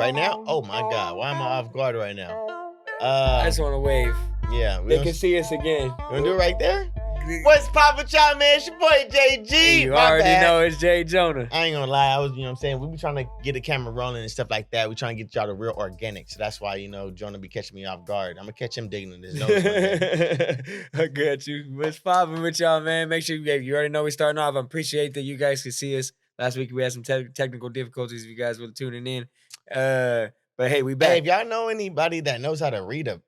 Right now? Oh my God. Why am I off guard right now? I just want to wave. Yeah. They can see us again. You want to do it right there? What's poppin', y'all, man? It's your boy JG. You My already bad. know it's Jay Jonah. I ain't gonna lie, I was, you know what I'm saying? We be trying to get the camera rolling and stuff like that. We trying to get y'all the real organic. So that's why, Jonah be catching me off guard. I'm gonna catch him digging in his nose one day. I got you. What's poppin' with y'all, man? Make sure you already know we starting off. I appreciate that you guys can see us. Last week we had some technical difficulties. If you guys were tuning in, but hey, we back. Hey, if y'all know anybody that knows how to read a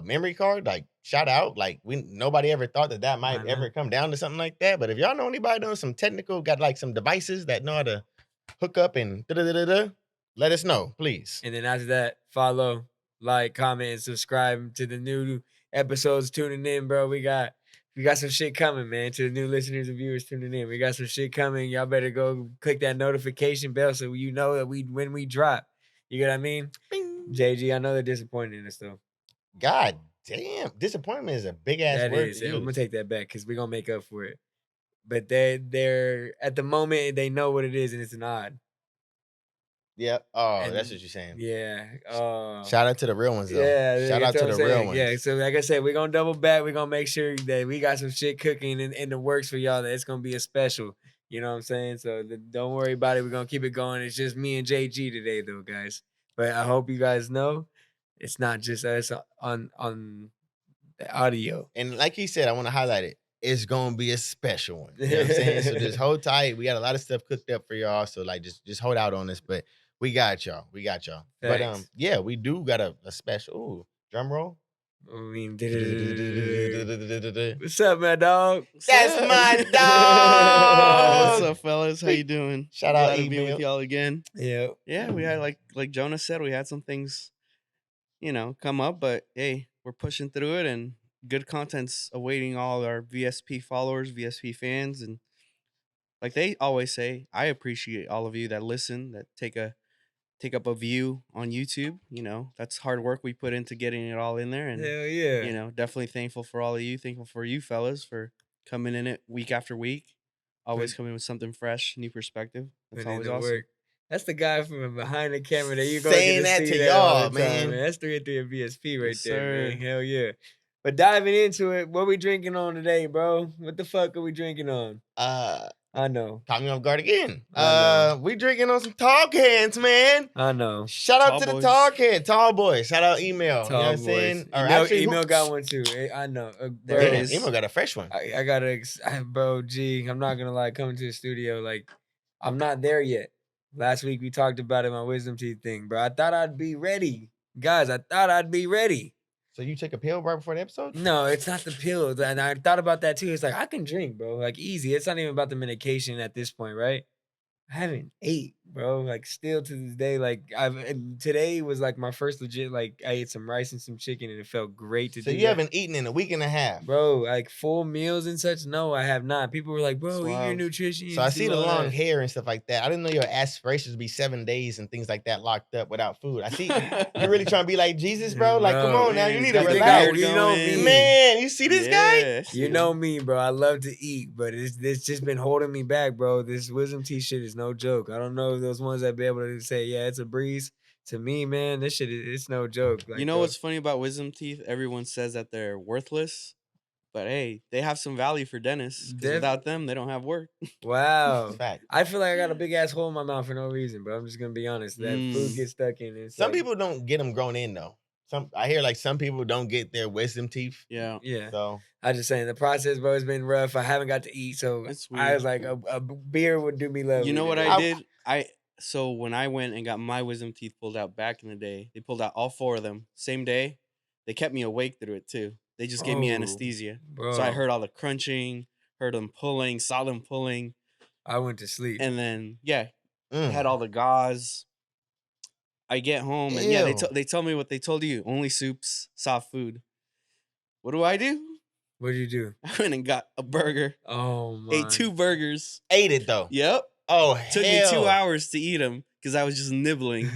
memory card, like shout out. Like nobody ever thought that might ever come down to something like that. But if y'all know anybody doing some technical, got like some devices that know how to hook up and let us know, please. And then after that, follow, like, comment, and subscribe to the new episodes tuning in, bro. We got some shit coming, man. To the new listeners and viewers tuning in, we got some shit coming. Y'all better go click that notification bell so you know that when we drop. You get what I mean? Bing. JG, I know they're disappointed in us though. God damn, disappointment is a big ass word. That is. I'm gonna take that back because we're gonna make up for it. But they're at the moment they know what it is and it's an odd. Yep. Oh, that's what you're saying. Yeah. Shout out to the real ones though. Yeah. Shout out to the real ones. Yeah. So like I said, we're gonna double back. We're gonna make sure that we got some shit cooking in the works for y'all. That it's gonna be a special. You know what I'm saying? So don't worry about it. We're gonna keep it going. It's just me and JG today, though, guys. But I hope you guys know it's not just us on the audio. And like he said, I want to highlight it. It's gonna be a special one. You know what I'm saying? So just hold tight. We got a lot of stuff cooked up for y'all. So like just hold out on this. But we got y'all. Thanks. But yeah, we do got a special. Ooh, drum roll. I mean, what's up, my dog? That's my dog. What's up, fellas? How you doing? Shout out to be with y'all again. Yeah. We had like Jonah said, we had some things, come up, but hey, we're pushing through it, and good content's awaiting all our VSP followers, VSP fans, and like they always say, I appreciate all of you that listen, that take up a view on YouTube. That's hard work we put into getting it all in there, and hell yeah, definitely thankful for all of you. Thankful for you fellas for coming in it week after week, always coming with something fresh, new perspective. That's always awesome. Work. That's the guy from behind the camera that you're saying that to y'all, man. That's 3 and 3 of VSP right Yes, there, sir. man. Hell yeah. But diving into it, what we drinking on today, bro? What the fuck are we drinking on? I know. Caught me off guard again. We drinking on some tall cans, man. I know. Shout out to the tall can, tall boys. Shout out email. You know what I'm saying? Or actually, email got one too. I know. There it is. Email got a fresh one. I got bro. Gee, I'm not gonna lie. Coming to the studio, like, I'm not there yet. Last week we talked about it, my wisdom teeth thing, bro. I thought I'd be ready, guys. I thought I'd be ready. So you took a pill right before the episode? No, it's not the pill. And I thought about that too. It's like, I can drink, bro. Like, easy. It's not even about the medication at this point, right? I haven't ate, bro. Like, still to this day, like, today was like my first legit, like, I ate some rice and some chicken and it felt great to do. So you haven't eaten in a week and a half? Bro, like full meals and such? No, I have not. People were like, bro, eat your nutrition. So I see the long hair and stuff like that. I didn't know your aspirations would be 7 days and things like that locked up without food. I see you're really trying to be like Jesus, bro. Like, come on now. You need to relax. You know me. Man, you see this guy? You know me, bro. I love to eat, but it's just been holding me back, bro. This wisdom teeth shit is no joke. I don't know those ones that be able to say, yeah, it's a breeze. To me, man, this shit, it's no joke. Like, what's funny about wisdom teeth? Everyone says that they're worthless, but hey, they have some value for dentists. Because without them, they don't have work. Wow. Fact. I feel like I got a big ass hole in my mouth for no reason, but I'm just gonna be honest. That food gets stuck in it. Some people don't get them grown in though. I hear like some people don't get their wisdom teeth. Yeah. So I just saying the process, bro, has been rough. I haven't got to eat, so I was like, a beer would do me lovely. You know what I did? So when I went and got my wisdom teeth pulled out back in the day, they pulled out all 4 of them same day. They kept me awake through it too. They just gave me anesthesia. Bro. So I heard all the crunching, heard them pulling, saw them pulling. I went to sleep. And then, had all the gauze. I get home and they tell me what they told you. Only soups, soft food. What do? What'd you do? I went and got a burger. Oh my. Ate 2 burgers. Ate it though. Yep. Oh, took me 2 hours to eat them because I was just nibbling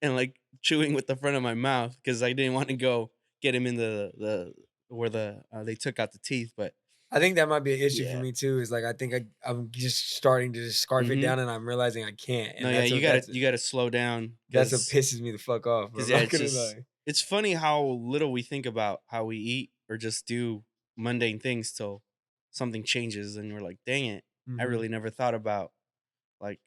and like chewing with the front of my mouth because I didn't want to go get him in the where they took out the teeth. But I think that might be an issue for Yeah. me too. Is like I think I'm just starting to just scarf it Mhm. down, and I'm realizing I can't. And No, yeah, that's you gotta slow down that's what because pisses me the fuck off. Bro. I'm yeah, not it's gonna just lie. it's funny how little we think about how we eat or just do mundane things till something changes and we're like, dang it, I Mhm. really never thought about like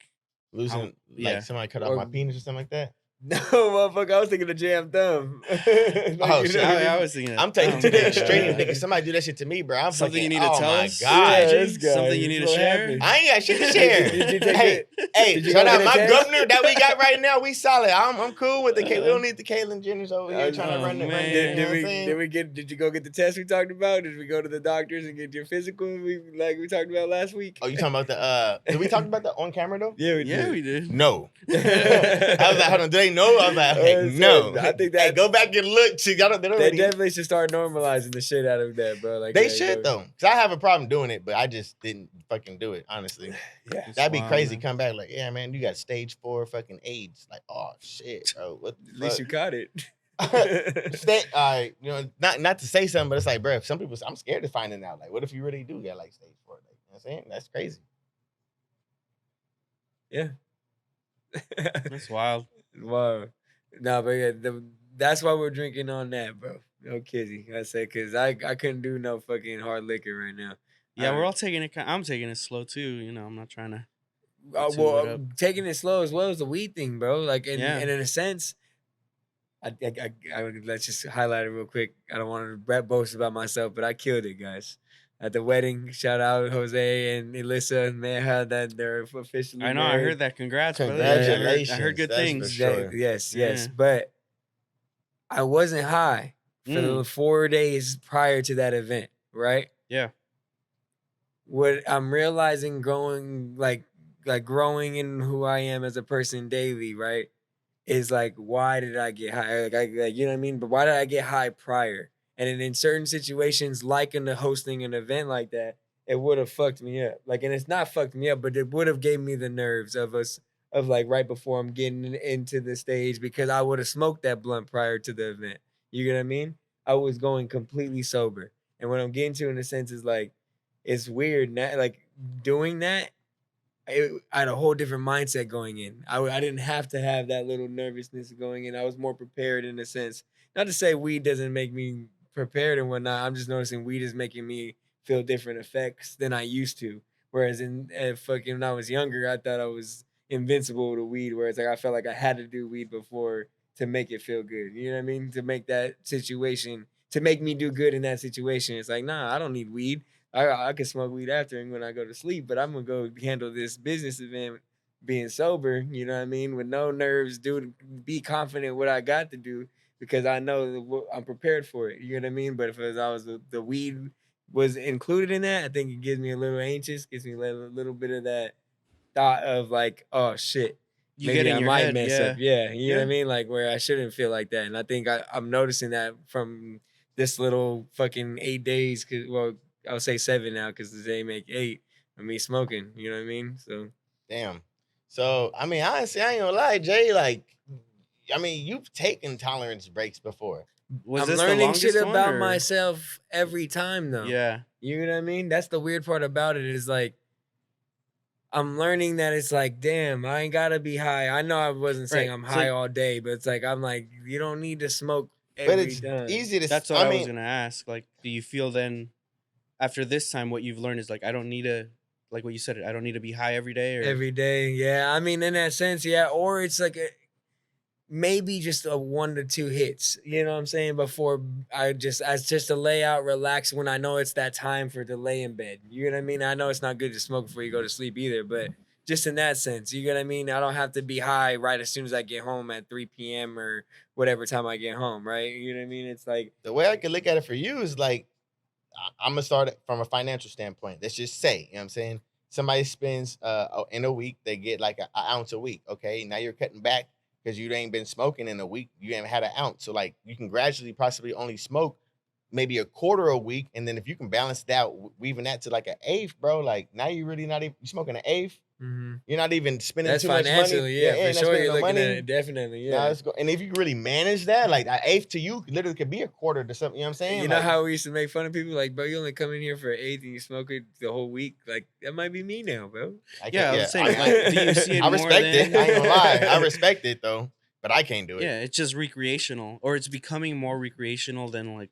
how Losing, like yeah. somebody cut off Or my penis or something like that. no, motherfucker, I was thinking of jam thumb. Like, Oh you know shit! what I I mean? was thinking of I'm taking it to thumb, the but extreme, nigga. Somebody do that shit to me, bro. I'm something fucking. you need to Oh tell my us, Yeah, god! this JG? guy. Something you need to What share? happened? I ain't got shit to share. Did you take Hey, hey, did you shout go out get a my test? governor that we got right now. We solid. I'm cool with the. We don't need the Caitlyn Jenners over here trying to Oh, run the. man. You know what I'm saying? Did you go get the test we talked about? Did we go to the doctors and get your physical we talked about last week? Oh, you talking about the? Did we talk about that on camera though? Yeah, we Yeah, did. we did. No. I was like, hold on. Do they know? I was like, okay, no. I think Hey, that go back and look. See, y'all don't. They don't they already. definitely should start normalizing the shit out of that, bro. Like They yeah, should go- though, cause I have a problem doing it, but I just didn't fucking do it. Honestly, Yeah. It's that'd be wild, crazy. man. Come back like, yeah, man, you got stage 4 fucking AIDS. Like, oh shit, bro, what At the least you caught it. fuck? All right, you know, not to say something, but it's like, bro, some people, I'm scared of finding out. Like, what if you really do get like stage 4? Like, you know what I'm saying? That's crazy. Yeah. That's wild. Wow. No, but yeah, that's why we're drinking on that, bro. No kizzy. I said, cause I couldn't do no fucking hard liquor right now. Yeah, we're all taking it. I'm taking it slow too. You know, I'm not trying to. Well, too lit up. taking it slow as well as the weed thing, bro. Like, Yeah. and in a sense, let's just highlight it real quick. I don't want to boast about myself, but I killed it, guys. At the wedding, shout out Jose and Elissa, man, how that they're officially I know. married. I heard that. Congrats, brother. Congratulations. I heard good That's for things. sure. Yes, Yeah. but I wasn't high for the 4 days prior to that event, right? Yeah. What I'm realizing growing like growing in who I am as a person daily, right? Is like, why did I get high? Like, you know what I mean? But why did I get high prior? And in certain situations, like in the hosting an event like that, it would have fucked me up. Like, and it's not fucked me up, but it would have gave me the nerves of like right before I'm getting into the stage because I would have smoked that blunt prior to the event. You get what I mean? I was going completely sober. And what I'm getting to in a sense is like, it's weird now, like doing that I had a whole different mindset going in. I didn't have to have that little nervousness going in. I was more prepared in a sense. Not to say weed doesn't make me prepared and whatnot. I'm just noticing weed is making me feel different effects than I used to. Whereas in fucking when I was younger, I thought I was invincible to weed. Whereas like I felt like I had to do weed before to make it feel good. You know what I mean? To make that situation, to make me do good in that situation. It's like, nah, I don't need weed. I can smoke weed after and when I go to sleep, but I'm gonna go handle this business event being sober, you know what I mean, with no nerves, be confident what I got to do because I know I'm prepared for it. You know what I mean? But if I was the weed was included in that, I think it gives me a little anxious, gives me a little bit of that thought of like, oh shit, You get maybe in I your might head. mess Yeah. up. Yeah, you know what I Yeah. mean? Like where I shouldn't feel like that. And I think I'm noticing that from this little fucking 8 days. Well, I'll say 7 now because they make 8 of me smoking. You know what I mean? So Damn. So, I mean, honestly, I ain't gonna lie, Jay. Like, I mean, you've taken tolerance breaks before. Was I'm this the learning shit longest one? about Or? myself every time though. Yeah. You know what I mean? That's the weird part about it is like I'm learning that it's like, damn, I ain't gotta be high. I know I wasn't saying Right. I'm So- high all day, but it's like I'm like, you don't need to smoke But every it's time. easy to. That's what I was mean, gonna ask. Like, do you feel then, after this time, what you've learned is like, I don't need to, like what you said, I don't need to be high every day. Or Every day, yeah. I mean, in that sense, yeah. Or it's like maybe just a 1 to 2 hits. You know what I'm saying? Before as just to lay out, relax when I know it's that time for to lay in bed. You know what I mean? I know it's not good to smoke before you go to sleep either, but just in that sense, you get what I mean? I don't have to be high right as soon as I get home at 3 p.m. or whatever time I get home, right? You know what I mean? It's like the way I could look at it for you is like, I'm gonna start it from a financial standpoint. Let's just say, you know what I'm saying? Somebody spends in a week, they get like an ounce a week. Okay, now you're cutting back because you ain't been smoking in a week. You haven't had an ounce, so like you can gradually possibly only smoke maybe a quarter a week, and then if you can balance that, weaving that to like an eighth, bro. Like now you really not even you smoking an eighth. You're not even spending That's too much money. financially, yeah, for not sure. spending You're no looking at money. it definitely, Now yeah. let's go. And if you really manage that, like an eighth to you literally could be a quarter to something. You know what I'm saying? You know Like, how we used to make fun of people? Like, bro, you only come in here for an eighth and you smoke it the whole week. Like, that might be me now, bro. I Yeah, can't. I Yeah, was saying, like, do you see it I more respect it. than? I ain't gonna lie. I respect it though, but I can't do it. Yeah, it's just recreational, or it's becoming more recreational than like.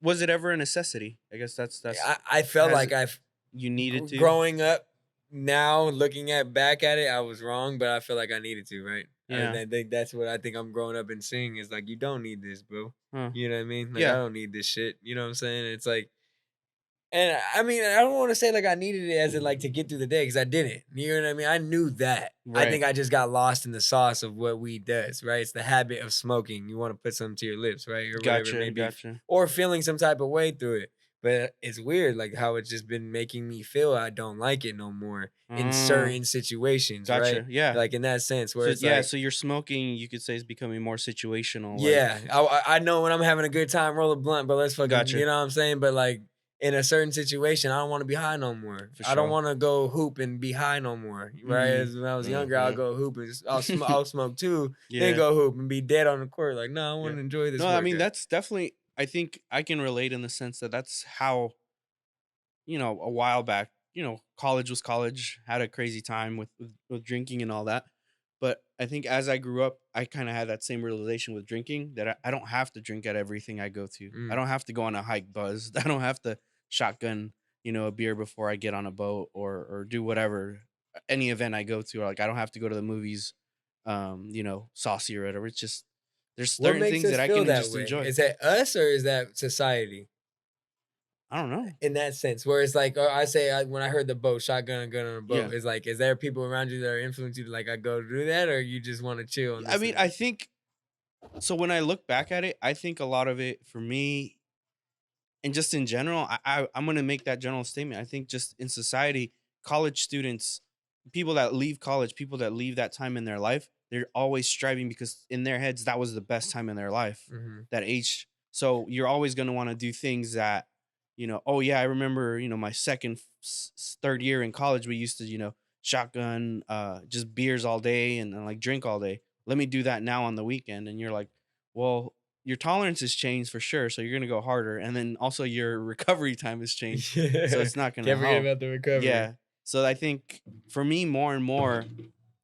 Was it ever a necessity? I guess that's I felt has like I've you needed to. growing up. Now looking back at it, I was wrong, but I feel like I needed to, right? Yeah. I think that's what I think I'm growing up and seeing is like, you don't need this, bro. Huh. You know what I mean? Like, Yeah. I don't need this shit. You know what I'm saying? It's like, and I mean, I don't want to say like I needed it as in like to get through the day because I didn't. You know what I mean? I knew that. I Right. think I just got lost in the sauce of what weed does, right? It's the habit of smoking. You want to put something to your lips, right? Or whatever it may be. Gotcha. Or feeling some type of way through it. But it's weird, like how it's just been making me feel I don't like it no more in certain situations, right? Gotcha. Yeah. Like in that sense, where So it's yeah, like, so your smoking, you could say, is becoming more situational. yeah, I know when I'm having a good time, roll a blunt, but let's fucking, Gotcha. you know what I'm saying? But like in a certain situation, I don't want to be high no more. For I don't sure. want to go hoop and be high no more. Right? As when I was younger, I'll go hoop and I'll smoke too, Yeah. then go hoop and be dead on the court. Like, no, I want to enjoy this. No, I mean workout. that's definitely. I think I can relate in the sense that that's how. A while back, college was college. Had a crazy time with drinking and all that. But I think as I grew up, I kind of had that same realization with drinking that I don't have to drink at everything I go to. I don't have to go on a hike buzzed. I don't have to shotgun, a beer before I get on a boat or do whatever any event I go to. Or like I don't have to go to the movies, saucy or whatever. It's just there's What certain makes things us that I feel can that just way? enjoy. Is that us or is that society? I don't know. In that sense, where it's like, I say when I heard the boat, shotgun and gun on a boat, it's like, is there people around you that are influencing you to like, I go do that, or you just want to chill? I mean, I think so. When I look back at it, I think a lot of it for me, and just in general, I'm gonna make that general statement. I think just in society, college students, people that leave college, people that leave that time in their life, they're always striving because in their heads that was the best time in their life, that age. So you're always gonna want to do things that, oh yeah, I remember, my second, third year in college, we used to, shotgun, just beers all day and like drink all day. Let me do that now on the weekend. And you're like, well, your tolerance has changed for sure. So you're going to go harder. And then also your recovery time has changed. So it's not going to Can't forget help. about the recovery. Yeah. So I think for me, more and more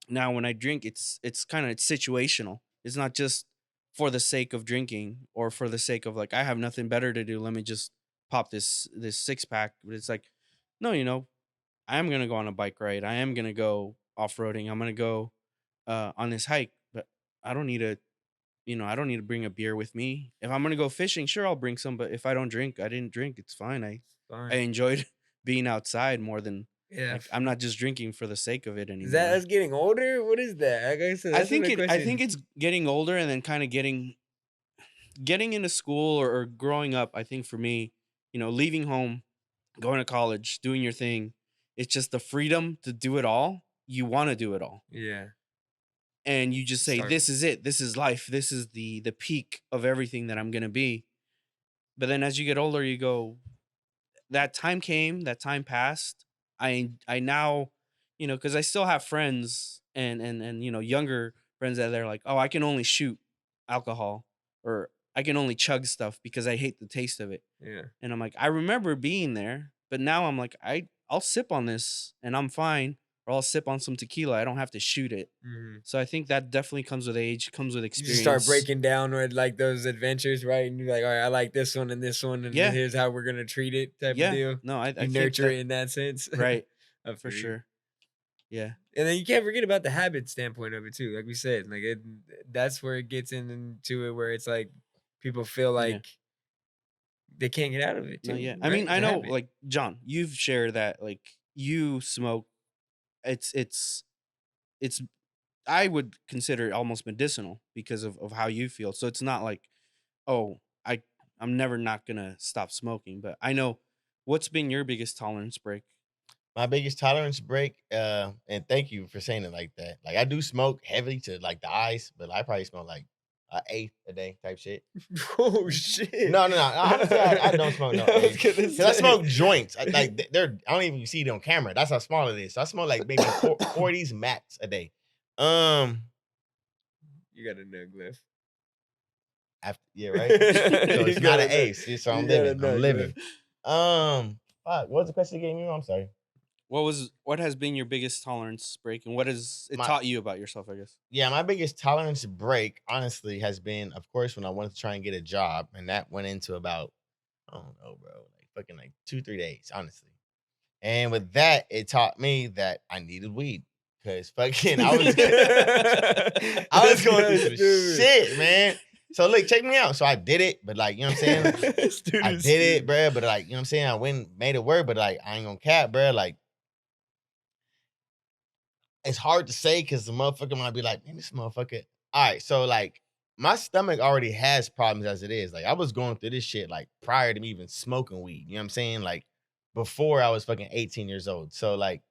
now when I drink, it's situational. It's not just for the sake of drinking or for the sake of like, I have nothing better to do. Let me just pop this 6-pack. But it's like, no, I am going to go on a bike ride. I am going to go off-roading. I'm going to go on this hike, but I don't need to, I don't need to bring a beer with me. If I'm going to go fishing, sure, I'll bring some. But if I don't drink, I didn't drink. It's fine. I enjoyed being outside more than like I'm not just drinking for the sake of it anymore. Is that us getting older? What is that? Like I said, I think it's getting older and then kind of getting into school or growing up. I think for me, leaving home, going to college, doing your thing, it's just the freedom to do it all. You want to do it all. Yeah. And you just say, this is it. This is life. This is the peak of everything that I'm going to be. But then as you get older, you go, that time came, that time passed. I now, because I still have friends and younger friends that they're like, oh, I can only shoot alcohol or I can only chug stuff because I hate the taste of it. Yeah. And I'm like, I remember being there, but now I'm like, I'll sip on this and I'm fine. Or I'll sip on some tequila. I don't have to shoot it. So I think that definitely comes with age, comes with experience. You start breaking down with like those adventures, right? And you're like, all right, I like this one, and here's how we're gonna treat it, type of deal. No, I nurture it in that sense, right? For sure. Yeah, and then you can't forget about the habit standpoint of it too. Like we said, like that's where it gets into it, where it's like people feel like they can't get out of it too. No, yeah. Right? I mean, It's I a know, habit. like John, you've shared that like you smoke. It's I would consider it almost medicinal because of how you feel. So it's not like, oh, I'm never not gonna stop smoking. But I know, what's been your biggest tolerance break? My biggest tolerance break, and thank you for saying it like that. Like I do smoke heavy to like the eyes, but I probably smoke like an eighth a day type shit. Oh shit! No. Honestly, I don't smoke no eighth. Because I smoke joints. I don't even see it on camera. That's how small it is. So I smoke like maybe 40s max a day. You got a nug left. Yeah, right. So it's not an ace. So I'm living. Fuck. What was the question you gave me? I'm sorry. What has been your biggest tolerance break, and what has it taught you about yourself, I guess? Yeah, my biggest tolerance break, honestly, has been, of course, when I wanted to try and get a job, and that went into about, I don't know, bro, like fucking like 2-3 days, honestly. And with that, it taught me that I needed weed, because fucking I was going through some shit, man. So look, check me out. So I did it, but like, you know what I'm saying? I did it, bro, but like, you know what I'm saying? I went and made it work, but like, I ain't gonna cap, bro. Like, it's hard to say because the motherfucker might be like, man, this motherfucker. All right, so like my stomach already has problems as it is. Like I was going through this shit like prior to me even smoking weed. You know what I'm saying? Like before I was fucking 18 years old. So like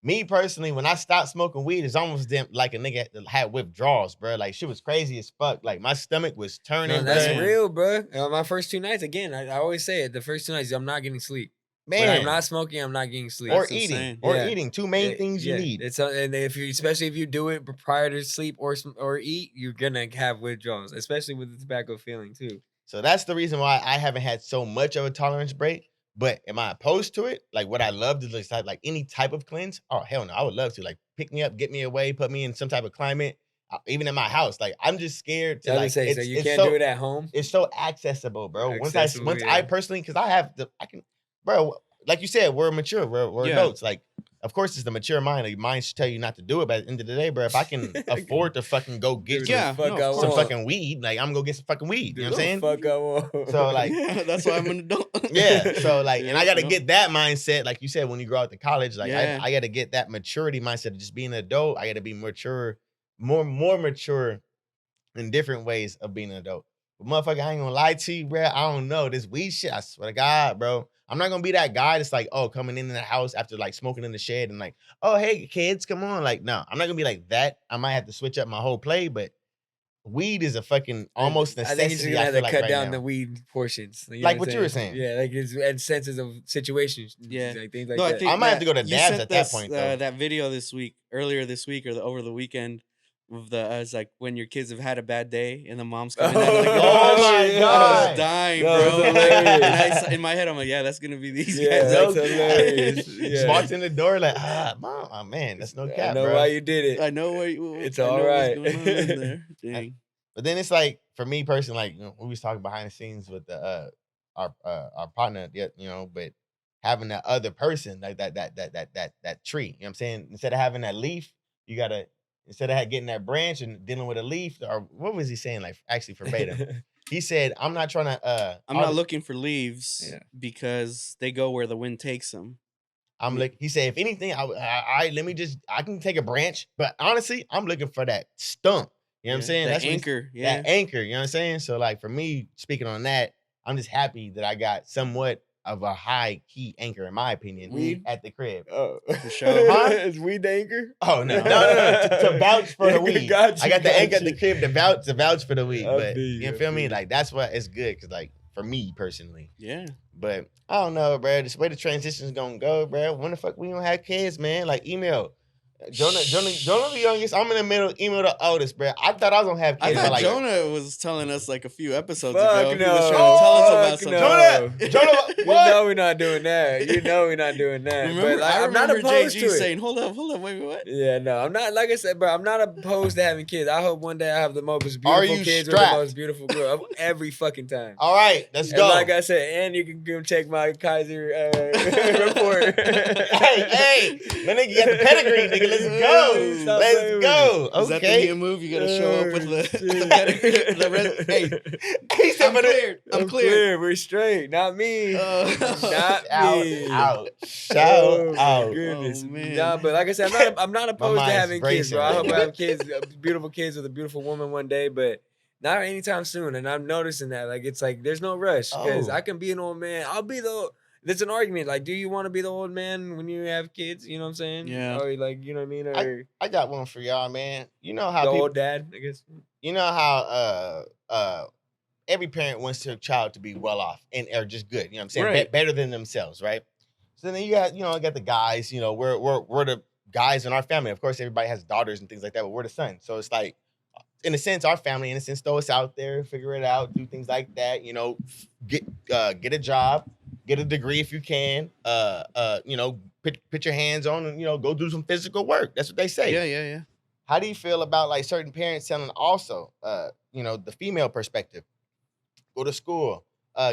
me personally, when I stopped smoking weed, it's almost like a nigga had withdrawals, bro. Like shit was crazy as fuck. Like my stomach was turning. No, that's bro. real, bro. My first 2 nights, again, I always say it. The first 2 nights, I'm not getting sleep. Man, when I'm not smoking, I'm not getting sleep. Or eating. Two main things you need. It's and especially if you do it prior to sleep or eat, you're gonna have withdrawals, especially with the tobacco feeling too. So that's the reason why I haven't had so much of a tolerance break. But am I opposed to it? Like, would I love to like any type of cleanse? Oh hell no, I would love to. Like, pick me up, get me away, put me in some type of climate, even in my house. Like, I'm just scared to like. So you can't do it at home. It's so accessible, bro. Once I personally, because I can, bro. Like you said, we're mature. We're adults. Like, of course, it's the mature mind. Like, your mind should tell you not to do it. But at the end of the day, bro, if I can afford to fucking go get some fucking weed, like, I'm gonna go get some fucking weed. You know what I'm saying? Fuck I want. So, like, that's why I'm an adult. Yeah. So, like, and I got to get that mindset. Like you said, when you grow out to college, like, I got to get that maturity mindset of just being an adult. I got to be mature, more mature in different ways of being an adult. But motherfucker, I ain't gonna lie to you, bro. I don't know. This weed shit, I swear to God, bro. I'm not gonna be that guy that's like, oh, coming in the house after like smoking in the shed and like, oh, hey, kids, come on. Like, no, I'm not gonna be like that. I might have to switch up my whole play, but weed is a fucking almost necessity. I think you're gonna have to cut down the weed portions. You know what you were saying. Yeah, like it's and senses of situations. Yeah. Like things like that. I might have to go to dabs at that point, though. That video earlier this week or over the weekend, of it's like when your kids have had a bad day and the mom's coming out of the garage. Oh my God. I was dying, bro. And in my head, I'm like, yeah, that's gonna be these guys. That's hilarious. Just walked in the door like, mom, oh, man, that's no cap, I know bro. why you did it. I know why. It's all right. What's going on in there. Dang. But then it's like, for me personally, like, you know, we was talking behind the scenes with the our partner, you know, but having that other person, like that tree, you know what I'm saying? Instead of having that leaf, you gotta, instead of getting that branch and dealing with a leaf, or what was he saying? Like, actually verbatim. He said, I'm not trying to I'm not looking for leaves because they go where the wind takes them. I'm like, he said, if anything, I can take a branch, but honestly, I'm looking for that stump. You know what I'm saying? That anchor. That anchor, you know what I'm saying? So like for me, speaking on that, I'm just happy that I got somewhat of a high key anchor, in my opinion, at the crib. Oh, for sure. Is weed the anchor? Oh no. To vouch for the weed. I got the anchor at the crib to vouch for the weed. But you feel me? Like that's why it's good, because like for me personally. Yeah. But I don't know, bro. This way the transition's gonna go, bro. When the fuck we gonna have kids, man? Like email. Jonah the youngest. I'm in the middle. Email the oldest, bro. I thought I was gonna have kids. I thought like, Jonah was telling us like a few episodes ago. He was trying to tell us about something. Jonah, what? You know we're not doing that. Remember, but I remember I'm not opposed JG to it. Saying, hold up, wait, what? Yeah, no, I'm not. Like I said, bro, I'm not opposed to having kids. I hope one day I have the most beautiful kids with the most beautiful girl of every fucking time. All right, let's go. Like I said, and you can go check my Kaiser report. hey, my nigga got the pedigree, nigga. Let's go. Let's go. Okay. Is that the new move? You gotta show up with the pedigree. Hey, he said, I'm clear. We're straight. Not me. Not me. Shout out. Goodness. Oh, man. Nah, but like I said, I'm not opposed to having kids, bro. I hope I have kids, beautiful kids with a beautiful woman one day, but not anytime soon. And I'm noticing that. Like, it's like there's no rush, because I can be an old man. I'll be the That's an argument. Like, do you want to be the old man when you have kids? You know what I'm saying? Yeah. Or like, you know what I mean? Or I got one for y'all, man. You know the how people, old dad, I guess. you know how every parent wants their child to be well off and or just good. You know what I'm saying? Right. Better than themselves, right? So then you got, I got the guys. We're the guys in our family. Of course, everybody has daughters and things like that, but we're the sons. So it's like, in a sense, our family, in a sense, throw us out there, figure it out, do things like that. Get a job, get a degree if you can. Put your hands on and go do some physical work. That's what they say. Yeah. How do you feel about like certain parents telling also, the female perspective? Go to school,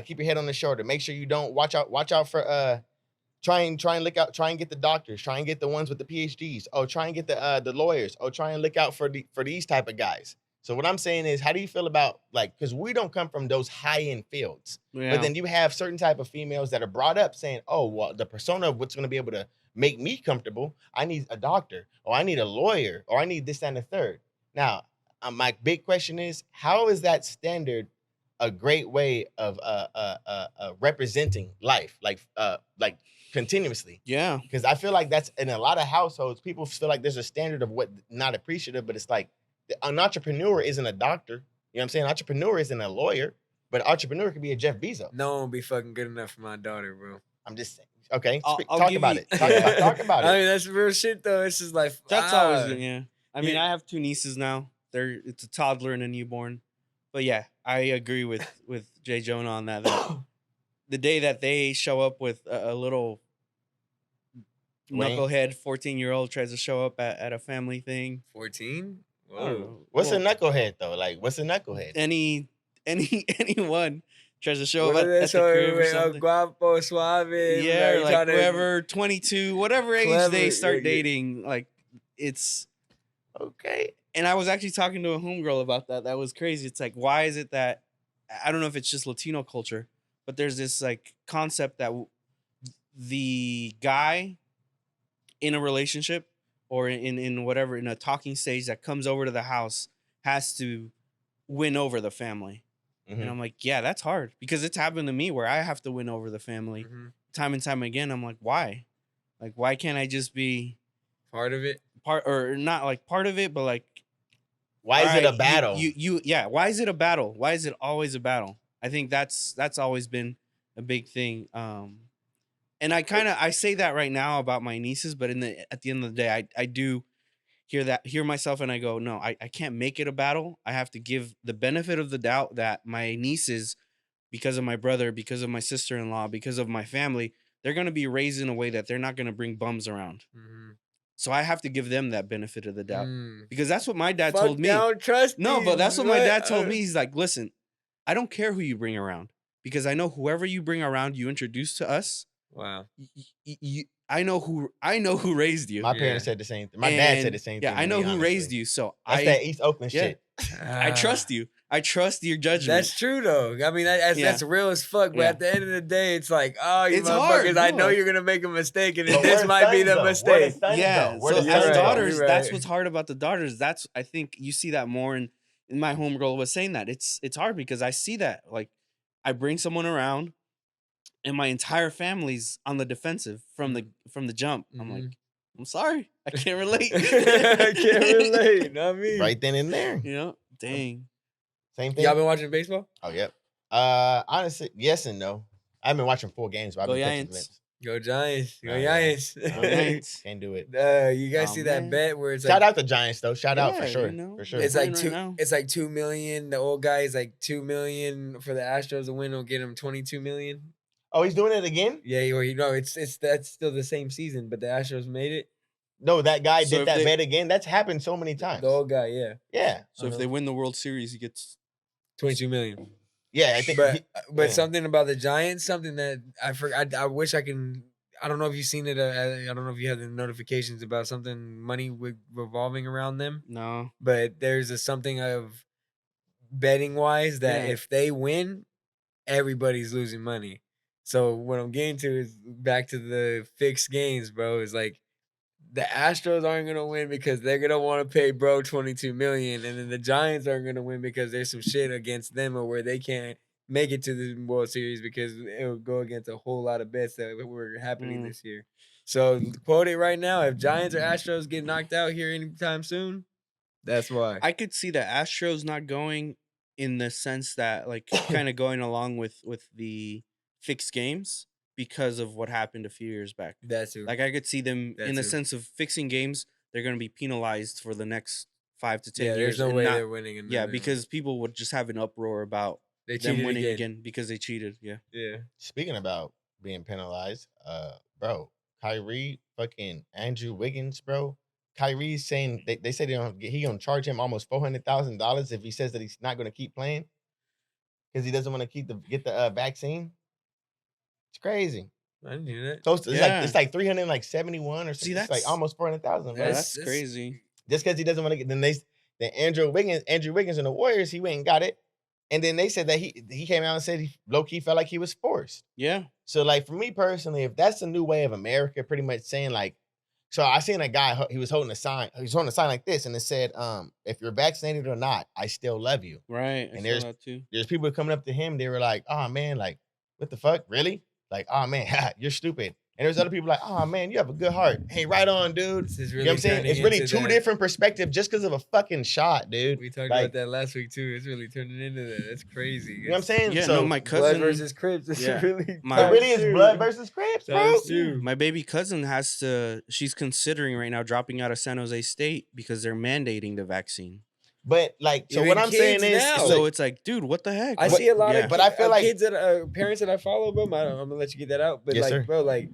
keep your head on the shoulder. Make sure you don't watch out for try and look out, try and get the doctors, try and get the ones with the PhDs. Oh, try and get the lawyers. Oh, try and look out for these type of guys. So what I'm saying is, how do you feel about because we don't come from those high end fields, Yeah. but then you have certain type of females that are brought up saying, oh, well, the persona of what's going to be able to make me comfortable, I need a doctor, or I need a lawyer, or I need this and the third. Now, my big question is, how is that standard a great way of representing life, like continuously? Yeah. Because I feel like that's in a lot of households, people feel like there's a standard of what not appreciative, but it's like an entrepreneur isn't a doctor. You know what I'm saying? Entrepreneur isn't a lawyer, but an entrepreneur could be a Jeff Bezos. No one will be fucking good enough for my daughter, bro. I'm just saying. Okay, I'll talk give about you- it. Talk about it. I mean, that's real shit, though. It's just like That's always good, yeah. I mean, Yeah. I have 2 nieces now. It's a toddler and a newborn. But yeah, I agree with Jay Jonah on that. The day that they show up with a little Wayne? knucklehead 14-year-old tries to show up at a family thing. 14. I don't know. What's Well, a knucklehead though? Like, what's a knucklehead? anyone tries to show What up are they at the crib or showing? something. Guapo, suave. Yeah, or like trying to- whoever, 22, whatever age Clever, they start yeah. dating, like it's. Okay. And I was actually talking to a homegirl about that. That was crazy. It's like, why is it that I don't know if it's just Latino culture, but there's this like concept that the guy in a relationship or in whatever, in a talking stage that comes over to the house has to win over the family. Mhm. And I'm like, yeah, that's hard because it's happened to me where I have to win over the family Mhm. time and time again. I'm like, why? Like, why can't I just be Part of it. part or not like part of it, but like, Why is all it a right, battle? Yeah. Why is it a battle? Why is it always a battle? I think that's always been a big thing. And I say that right now about my nieces, but at the end of the day, I do hear myself and I go, no, I can't make it a battle. I have to give the benefit of the doubt that my nieces, because of my brother, because of my sister-in-law, because of my family, they're gonna be raised in a way that they're not gonna bring bums around. Mhm. So I have to give them that benefit of the doubt. Mm. Because that's what my dad Fuck, told me. don't trust No, but these, that's what my what? dad told me. He's like, listen, I don't care who you bring around because I know whoever you bring around, you introduce to us. Wow. I know who raised you. My Yeah. parents said the same thing. My dad said And, the same yeah, thing. I to know me, who honestly. raised you. So That's that East Oakland yeah. shit. I trust you. I trust your judgment. That's true though. I mean, Yeah. that's real as fuck. But Yeah. at the end of the day, it's like, oh, you It's hard, motherfuckers! I no, know like- you're gonna make a mistake, and But this we're might be sons, the though. We're mistake. the sons, Yeah. though. We're So the as sons, right. though. daughters, You're that's right. what's hard about the daughters. That's I think you see that more in my homegirl was saying that. It's hard because I see that. Like I bring someone around and my entire family's on the defensive from the jump. I'm like, I'm sorry. I can't relate. I can't relate. Not me. Right then and there. You know? Dang. Same thing. Y'all been watching baseball? Oh, yep. Honestly, yes and no. I've been watching 4 games, but I've Go been catching Giants. glimpses. Go Giants. Go Oh, yeah. Giants. Go Giants. Can't do it. You guys Oh, see that man. bet where it's Shout like out the Giants though. Shout out for Yeah, sure. you know, For sure. it's playing like right two. now. It's like 2 million. The old guy is like 2 million for the Astros to win. Will get him 22 million. Oh, he's doing it again? Yeah, or it's that's still the same season, but the Astros made it. No, that guy So did if that they- bet again. That's happened so many times. The old guy, yeah, Yeah. So if they win the World Series, he gets 22 million. Yeah, I think But yeah. something about the Giants, something that I forgot. I wish I can. I don't know if you've seen it. I don't know if you have the notifications about something money revolving around them. no. But there's a something of betting wise that Yeah. if they win, everybody's losing money. So what I'm getting to is back to the fixed games, bro. Is like the Astros aren't gonna win because they're gonna want to pay bro 22 million, and then the Giants aren't gonna win because there's some shit against them or where they can't make it to the World Series because it would go against a whole lot of bets that were happening this year. So quote it right now: if Giants or Astros get knocked out here anytime soon, that's why. I could see the Astros not going in the sense that like kind of going along with the fixed games because of what happened a few years back. That's too. Like I could see them That in the too. sense of fixing games. They're going to be penalized for the next 5 to 10 Yeah, years. there's no and way not- they're winning. Yeah, because people would just have an uproar about they them cheated winning again because they cheated. Yeah. Yeah. Speaking about being penalized, bro, Kyrie, fucking Andrew Wiggins, bro. Kyrie's saying they said he gonna charge him almost $400,000 if he says that he's not gonna keep playing because he doesn't want to get the vaccine. It's crazy. I didn't hear that. So it's Yeah. like 371 or See, something. It's like that's- almost 400,000, bro. That's crazy. Just because he doesn't want to get then Andrew Wiggins and the Warriors, he went and got it. And then they said that he came out and said he low-key felt like he was forced. Yeah. So like for me personally, if that's the new way of America, pretty much saying like, so I seen a guy, he was holding a sign like this, and it said, if you're vaccinated or not, I still love you. Right. And I there's- saw that too. There's people coming up to him, they were like, oh man, like, what the fuck? Really? Like, oh man, you're stupid. And there's other people like, oh man, you have a good heart. Hey, right on, dude. This is You know what I'm saying? turning It's really into two that. different perspectives just because of a fucking shot, dude. We talked Like, about that last week too. It's really turning into that. That's crazy. You know what I'm saying? Yeah, so no, my Blood cousin versus Crips. It's Yeah. really. My- it really is times blood two. versus Crips, bro. Times two. My baby cousin she's considering right now dropping out of San Jose State because they're mandating the vaccine. But like, so Even what I'm saying kids is, now. so So it's like, dude, what the heck? I What- see a lot yeah. of, But I feel like- kids that parents that I follow, bro. I'm gonna let you get that out, but Yes, like, sir. bro, like,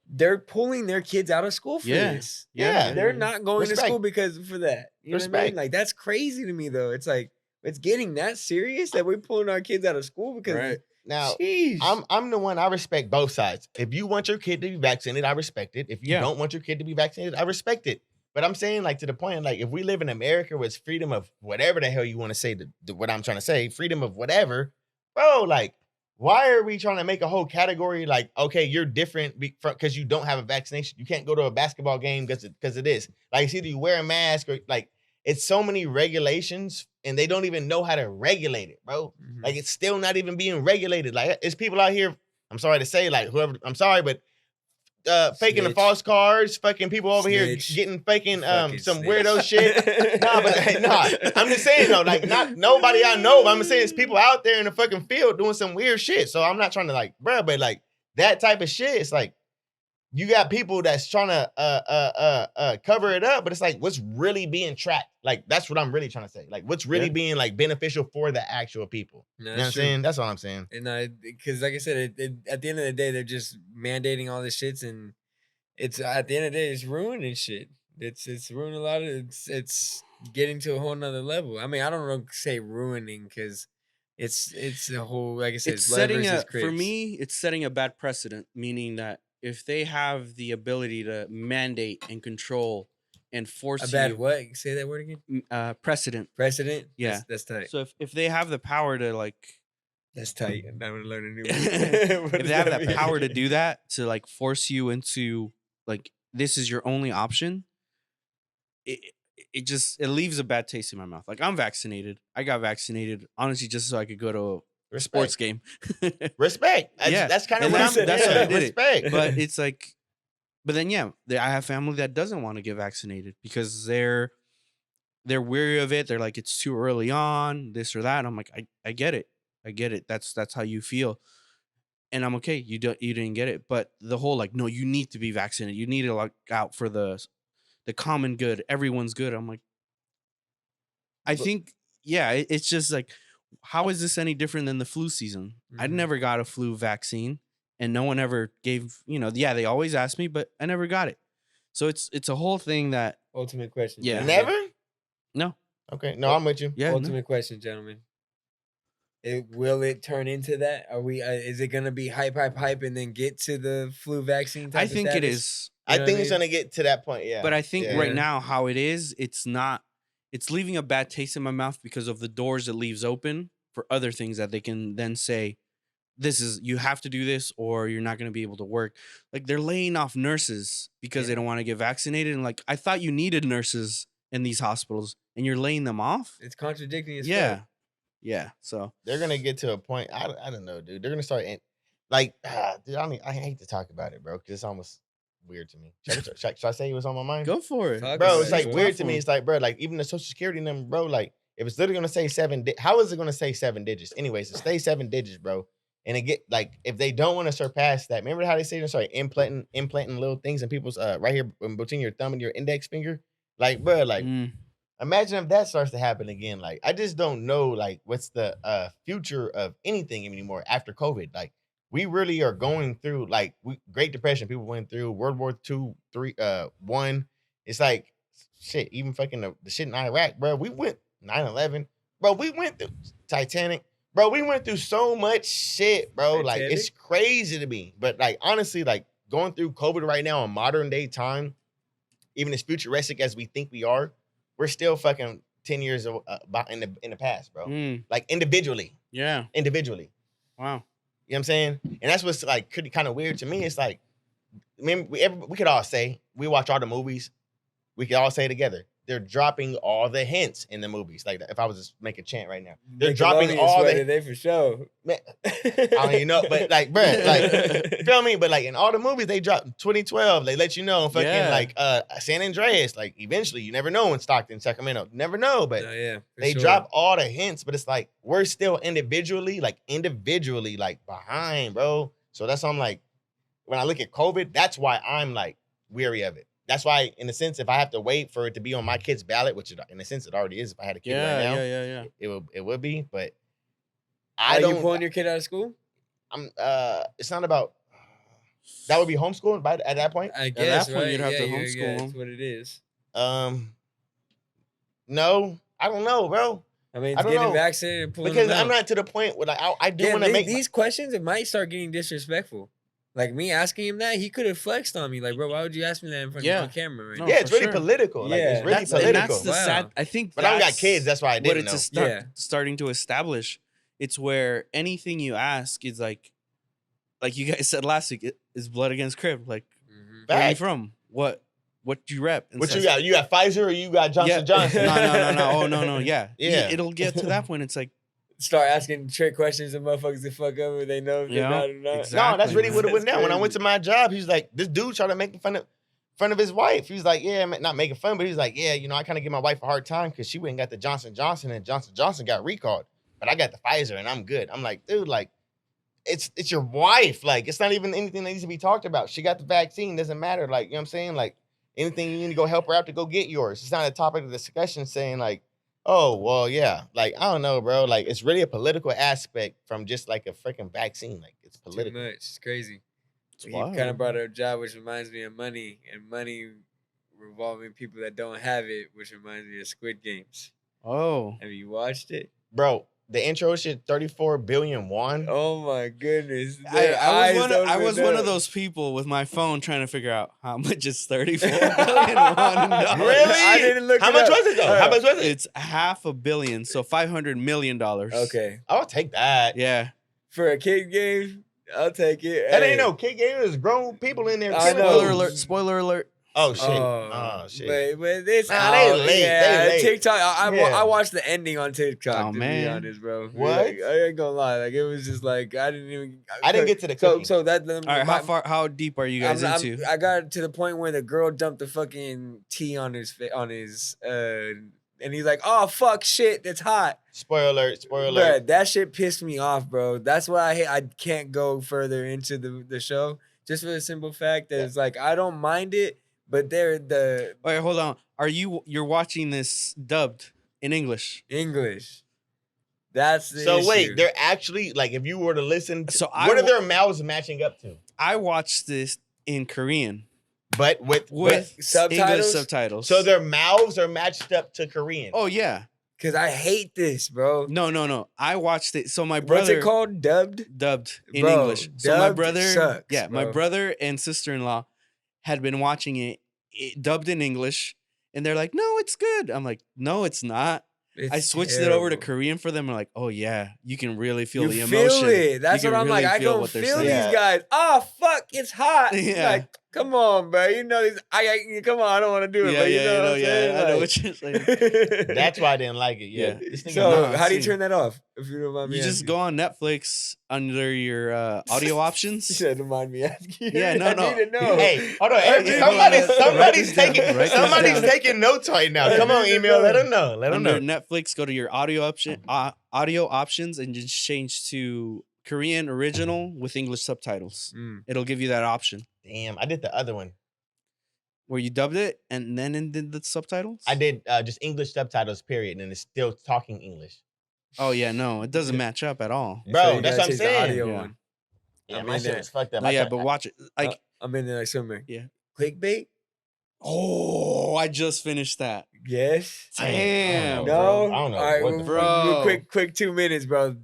they're pulling their kids out of school for Yeah. this. Yeah. They're not going Respect. to school because for that. You know what I mean? Respect. Like that's crazy to me though. It's like it's getting that serious that we're pulling our kids out of school because Right. now sheesh. I'm the one, I respect both sides. If you want your kid to be vaccinated, I respect it. If you Yeah. don't want your kid to be vaccinated, I respect it. But I'm saying, like, to the point, like, if we live in America with freedom of whatever the hell you want to say, what I'm trying to say, freedom of whatever, bro, like, why are we trying to make a whole category like, okay, you're different because you don't have a vaccination? You can't go to a basketball game because of this. Like, it's either you wear a mask or, like, it's so many regulations and they don't even know how to regulate it, bro. Mhm. Like, it's still not even being regulated. Like, it's people out here, I'm sorry to say, like, whoever, I'm sorry, but faking the Snitch. false cards, fucking people over here Snitch. getting faking Fucking some snitch. weirdo shit. Nah, but I'm just saying though, like not nobody I know, but I'm just saying it's people out there in the fucking field doing some weird shit. So I'm not trying to like, bruh, but like that type of shit, it's like you got people that's trying to cover it up, but it's like what's really being tracked. Like that's what I'm really trying to say. Like what's really Yeah. being like beneficial for the actual people. No, You know what I'm that's true. saying? That's all I'm saying. And because like I said, at the end of the day, they're just mandating all this shits, and it's at the end of the day, it's ruining shit. It's ruining a lot of it's getting to a whole nother level. I mean, I don't know say ruining because it's a whole like I said, It's blood setting versus for Crips. me, it's setting a bad precedent, meaning that if they have the ability to mandate and control and force a bad you, what? Say that word again. precedent. Precedent. Yeah. That's tight. So if they have the power to like That's tight. I'm gonna learn a new. if they have that power to do that, to like force you into like this is your only option, it leaves a bad taste in my mouth. Like I'm vaccinated. I got vaccinated honestly just so I could go to a sports game. Respect. Yeah. That's kind of And what I'm that's why I yeah, did it. respect. But it's like, but then yeah, I have family that doesn't want to get vaccinated because they're weary of it. They're like, it's too early on, this or that. And I'm like, I get it. I get it. That's how you feel. And I'm okay. You didn't get it. But the whole like, no, you need to be vaccinated. You need to look out for the common good. Everyone's good. I'm like, I think, yeah, it's just like, how is this any different than the flu season? I Mhm. never got a flu vaccine and no one ever gave, yeah, they always asked me, but I never got it. So it's a whole thing that, Ultimate question. Yeah. gentlemen. Never? no. Okay. No, I'm with you. Yeah. no. Ultimate question, gentlemen. Will it turn into that? Are we? Is it gonna be hype, and then get to the flu vaccine? Type I of think it status? is. You know I what think I it's mean? gonna get to that point. Yeah. But I think Yeah. right now, how it is, it's leaving a bad taste in my mouth because of the doors it leaves open for other things that they can then say, you have to do this or you're not going to be able to work. Like they're laying off nurses because they Yeah. don't want to get vaccinated. And like, I thought you needed nurses in these hospitals and you're laying them off. It's contradicting as Yeah. fuck. Yeah. So they're gonna get to a point. I don't know, dude. They're gonna start dude. I hate to talk about it, bro, because it's almost weird to me. Should I say it was on my mind? go for it, Talk Bro, about it's it, like bro. weird to me. It's like, bro, like even the social security number, bro, like if it's literally gonna say how is it gonna say 7 digits? Anyways, it stays 7 digits, bro. And it get like if they don't want to surpass that, remember how they say sorry, implanting little things in people's right here between your thumb and your index finger? Like, bro, like imagine if that starts to happen again. Like, I just don't know like what's the future of anything anymore after COVID. Like, we really are going through like Great Depression. People went through World War II, 3, 1. It's like shit. Even fucking the shit in Iraq, bro. We went 9/11, bro. We went through Titanic, bro. We went through so much shit, bro. Like it's crazy to me. But like honestly, like going through COVID right now in modern day time, even as futuristic as we think we are, we're still fucking 10 years in the past, bro. Like individually. Yeah. Individually. Wow. You know what I'm saying? And that's what's like kind of weird to me. It's like, I mean, we could all say, we watch all the movies, we could all say together, they're dropping all the hints in the movies. Like if I was to make a chant right now, they're dropping all the they for sure. Man, I don't even know, but like, bro, like, feel me? But like in all the movies they dropped 2012, they let you know fucking like San Andreas, like eventually you never know in Stockton, Sacramento, you never know, but they drop all the hints, but it's like we're still individually like behind, bro. So that's why I'm like, when I look at COVID, that's why I'm like weary of it. That's why, in a sense, if I have to wait for it to be on my kid's ballot, which in a sense it already is, if I had a kid right now, it would be. But I don't. Are you pulling your kid out of school? It's not about. That would be homeschooling at that point. I guess at that point you'd have to homeschool. That's what it is. No, I don't know, bro. I mean, it's getting vaccinated and pulling because them out. I'm not to the point where like I do want to make these questions. It might start getting disrespectful. Like me asking him that, he could have flexed on me. Like, bro, why would you ask me that in front of the camera? Right now? It's really political. Like, it's really political. And that's the sad. I think, but I don't got kids. That's why I didn't know. What it's starting to establish. It's where anything you ask is like you guys said last week, is blood against Crib. Like, where are you from? What do you rep? And what you got? You got Pfizer or you got Johnson Johnson? No. Oh no. Yeah. It'll get to that point. It's like. Start asking trick questions and motherfuckers to fuck up if they know if they're not or not. Exactly. No, that's really what it went down. When I went to my job, he was like, this dude tried to make fun of his wife. He was like, yeah, not making fun, but he was like, yeah, you know, I kind of give my wife a hard time because she went and got the Johnson Johnson and Johnson Johnson got recalled. But I got the Pfizer and I'm good. I'm like, dude, like, it's your wife. Like, it's not even anything that needs to be talked about. She got the vaccine. Doesn't matter. Like, you know what I'm saying? Like, anything you need to go help her out to go get yours. It's not a topic of discussion saying like, oh, well, yeah. Like, I don't know, bro. Like, it's really a political aspect from just like a freaking vaccine. Like, it's political. Too much. It's crazy. He kind of brought up a job, which reminds me of money, and money revolving people that don't have it, which reminds me of Squid Games. Oh. Have you watched it? Bro, the intro shit, 34 billion won. Oh, my goodness. I was one of those people with my phone trying to figure out how much is 34 billion won. Really? I didn't look How much was it, though? How much was it? It's $500 million, so $500 million. Okay. I'll take that. Yeah. For a kid game, I'll take it. That ain't no kid game. There's grown people in there. Spoiler alert. Oh, shit. Oh, shit. But it's they late. Yeah, they late. TikTok. I watched the ending on TikTok, to be honest, bro. What? Like, I ain't gonna lie. Like, it was just like, I didn't get to the cooking. So that... All right, how deep are you guys into? I got to the point where the girl dumped the fucking tea on his and he's like, oh, fuck, shit, it's hot. Spoiler alert. Bruh, that shit pissed me off, bro. That's why I can't go further into the show. Just for the simple fact that it's like, I don't mind it, but Wait, hold on. You're watching this dubbed in English? English. That's the issue. Wait, they're actually, like, if you were to listen, what are their mouths matching up to? I watched this in Korean. But with subtitles? English subtitles. So their mouths are matched up to Korean. Oh, yeah. Because I hate this, bro. No. I watched it. So my brother... What's it called? Dubbed in English. So my brother... sucks, yeah, bro. My brother and sister-in-law had been watching it dubbed in English. And they're like, no, it's good. I'm like, no, it's not. I switched it over to Korean for them. I'm like, oh, yeah. You can really feel the emotion. Feel it. That's what I'm like. I can feel these guys. Oh, fuck, it's hot. Yeah. Like, Come on, bro. You know these. Come on. I don't want to do it, but you know what I'm saying. I know Like- what you're saying. That's why I didn't like it. Yeah. Yeah. This nigga So Nah, how do you see. turn that off? If you don't mind me You just asking. go on Netflix under your audio You options. said don't mind me asking. Yeah, no, I no. need to know. Hey, hold on. I Hey, need to somebody's know. somebody's Write this taking down. Write this somebody's down. taking notes right now. I Come on, need to email. Let know. them know. Let them Under know. Netflix, go to your audio options and just change to Korean original with English subtitles. Mm. It'll give you that option Damn, I did the other one. where you dubbed it and then did the subtitles. I did just English subtitles, period, and it's still talking English. Oh yeah, no, it doesn't match up at all. Bro, So you that's gotta what I'm change the saying. audio Yeah. one. Yeah, I'm my in shit there. was fucked up. No, I yeah, tried- but watch it. Like, I'm in there like somewhere. yeah. Clickbait? Oh, I just finished that. Yes. I don't Damn. know, No. bro. I don't know All right, what the Bro. quick 2 minutes, bro.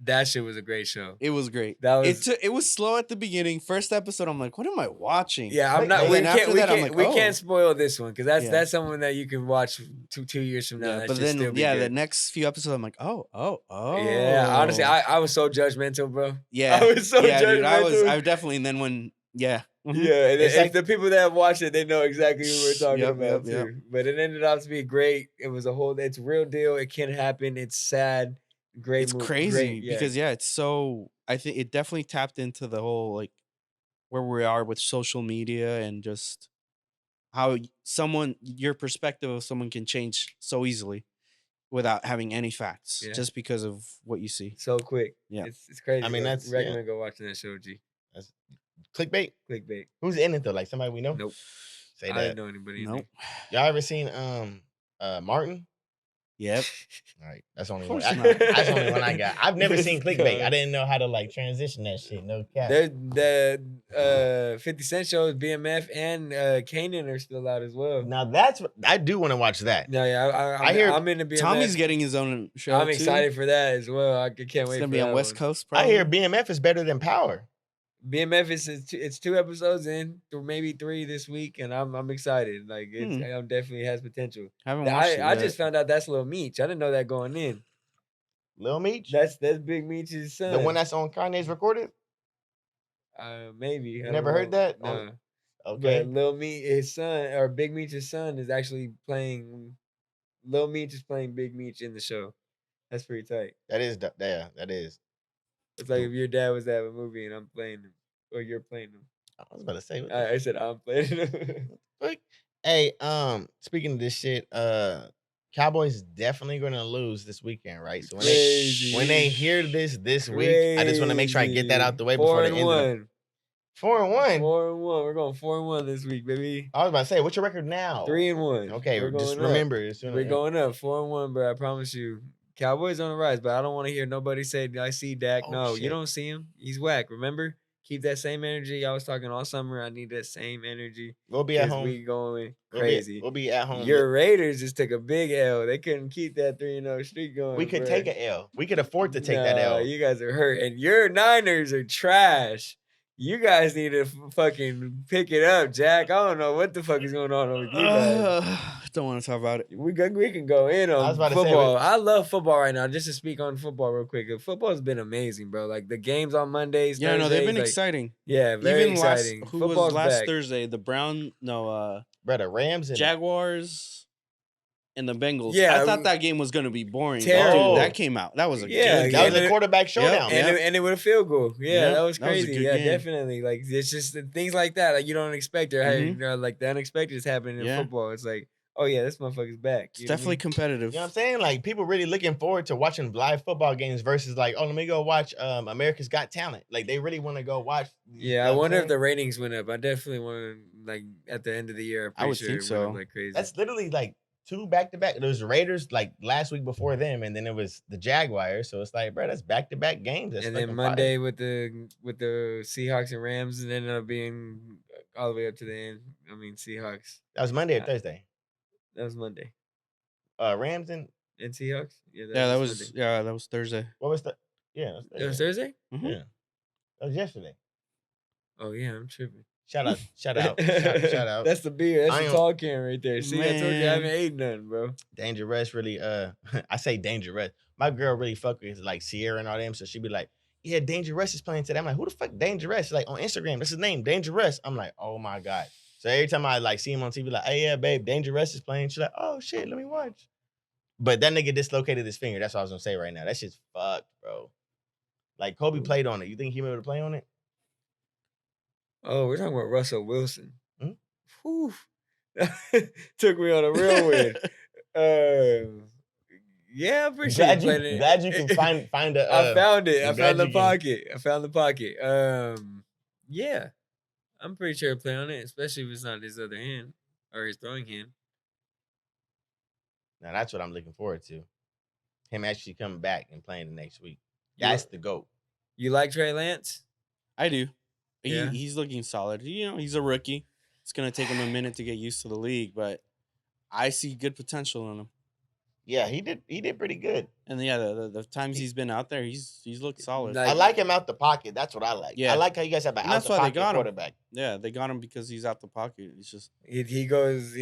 That shit was a great show. It was great. That was It was slow at the beginning. First episode, I'm like, what am I watching? yeah. I'm Wait, not. and We then can't. after We that, I'm can't. like, We oh. can't spoil this one because Yeah. that's someone that you can watch two years from now. Yeah, That but should still then be the good. next few episodes, I'm like, oh. Yeah, honestly, I was so judgmental, bro. yeah, I was so yeah, dude. judgmental. I definitely. And then when, yeah, mhm. Yeah, and It's if like- the people that have watched it, they know exactly who we're talking Yep, about yep, too. But it ended up to be great. It was it's real deal. It can happen. It's sad. Great. It's crazy because it's so. I think it definitely tapped into the whole like where we are with social media and just how your perspective of someone can change so easily without having any facts, Yeah. just because of what you see. so quick. Yeah. It's crazy. I mean, bro. that's- recommend go watching that show. G. Clickbait. Clickbait. Who's in it though? Like somebody we know? Nope. Say I that. didn't know anybody. in Nope. Y'all ever seen Martin? Yep. All right, that's the only Of one. course not. That's the only one I got. I've never seen Let's clickbait. go. I didn't know how to like transition that shit. No cap. The 50 Cent shows, BMF and Kanan are still out as well. Now that's what I do want to watch that. No, yeah, I hear I'm into BMF. Tommy's getting his own show. I'm too. excited for that as well. I can't It's wait. gonna for be on that West one. Coast. I Probably. hear BMF is better than Power. BMF it's 2 episodes in, or maybe 3 this week, and I'm excited. Like it's definitely has potential. Haven't watched it I yet. just found out that's Lil Meech. I didn't know that going in. Lil Meech, That's Big Meech's son. the one that's on Kanye's recorded. maybe. You I never don't heard know. that? Nah. Okay, But Lil Meech, his son, or Big Meech's son, is actually playing. Lil Meech is playing Big Meech in the show. That's pretty tight. that is yeah, that is. It's like if your dad was to have a movie and I'm playing him, or you're playing him. I was about to say. What the I said I'm playing him. fuck? Hey, speaking of this shit, Cowboys definitely gonna lose this weekend, right? So Crazy. when they hear this week, I just want to make sure I get that out the way before the end. 4-1. 4-1. 4-1. We're going 4-1 this week, baby. I was about to say, what's your record now? 3-1. Okay, We're just going up. remember. As soon We're as- going up 4-1, bro. I promise you. Cowboys on the rise, but I don't want to hear nobody say I see Dak. Oh, No, you shit. don't see him. He's whack. Remember? Keep that same energy. I was talking all summer. I need that same energy. We'll be at 'cause home. We going We'll be- crazy. We'll be at home. Your Raiders just took a big L. They couldn't keep that 3-0 streak going. We could bruh. take an L. We could afford to take that Nah, L. You guys are hurt, and your Niners are trash. You guys need to fucking pick it up, Jack. I don't know what the fuck is going on with you guys. Don't want to talk about it. We can go in I on was about to say, football. I love football right now. Just to speak on football real quick, football's been amazing, bro. Like the games on Mondays. Yeah, no, they've been Thursdays, exciting. Yeah, very Even exciting. who Football's was last back. Thursday? The Brother, Rams and Jaguars and the Bengals. Yeah, I thought that game was gonna be boring. terrible. Dude, that came out. That was a Yeah, good that was game. a quarterback showdown. And it with a field goal. Yeah, Yep, that was that was a crazy. good Yeah, game. definitely. Like it's just things like that. Like you don't expect it. Hey, Mhm. like the unexpected is happening in Yeah. football. It's like, oh yeah, this motherfucker's back. It's You know what I definitely mean? competitive. You know what I'm saying? Like people really looking forward to watching live football games versus like, oh, let me go watch America's Got Talent. Like they really want to go watch. you Yeah, know I what I'm wonder if saying? the ratings went up. I definitely want to like at the end of the year. I'm I would pretty think sure it went so. up like crazy. That's literally like 2 back-to-back. There was the Raiders like last week before them, and then it was the Jaguars. So it's like, bro, that's back-to-back games. That's and then fucking Monday fire. with the Seahawks and Rams, and ended up being all the way up to the end. I mean Seahawks. That was Monday or Thursday. That was Monday. Rams and And Seahawks. Yeah, that was Monday. Thursday. what was the? Yeah, that That was Thursday. Thursday. Mhm. Yeah, that was yesterday. Oh yeah, I'm tripping. Shout out, shout out. That's the beer. That's I the am- tall can right there. See, I told you I Man. haven't ate nothing, bro. Dangerous really I say dangerous. My girl really fuck with like Sierra and all them, so she be like, yeah, Dangerous is playing today. I'm like, who the fuck Dangerous? Like on Instagram, that's his name, Dangerous. I'm like, oh my God. So every time I like see him on TV, like, hey, yeah, babe, Dangerous is playing. She's like, oh shit, let me watch. But that nigga dislocated his finger. That's what I was gonna say right now. That shit's fucked, bro. Like Kobe played on it. You think he be able to play on it? Oh, we're talking about Russell Wilson. Hmm? Whew. Took me on a real weird. Yeah, I'm pretty sure he played it. Glad you can find a. I found it. I I'm glad found the you can- pocket. I found the pocket. Yeah, I'm pretty sure he'll play on it, especially if it's not his other hand or his throwing hand. Now that's what I'm looking forward to. Him actually coming back and playing the next week. You That's li- the GOAT. You like Trey Lance? I do. Yeah. He's looking solid. You know, he's a rookie. It's gonna take him a minute to get used to the league, but I see good potential in him. Yeah, he did pretty good. And yeah, the times he's been out there, he's looked solid. Like- I like him out the pocket. That's what I like. Yeah. I like how you guys have an And out that's the why they pocket got him. quarterback. Yeah, they got him because he's out the pocket. It's just he goes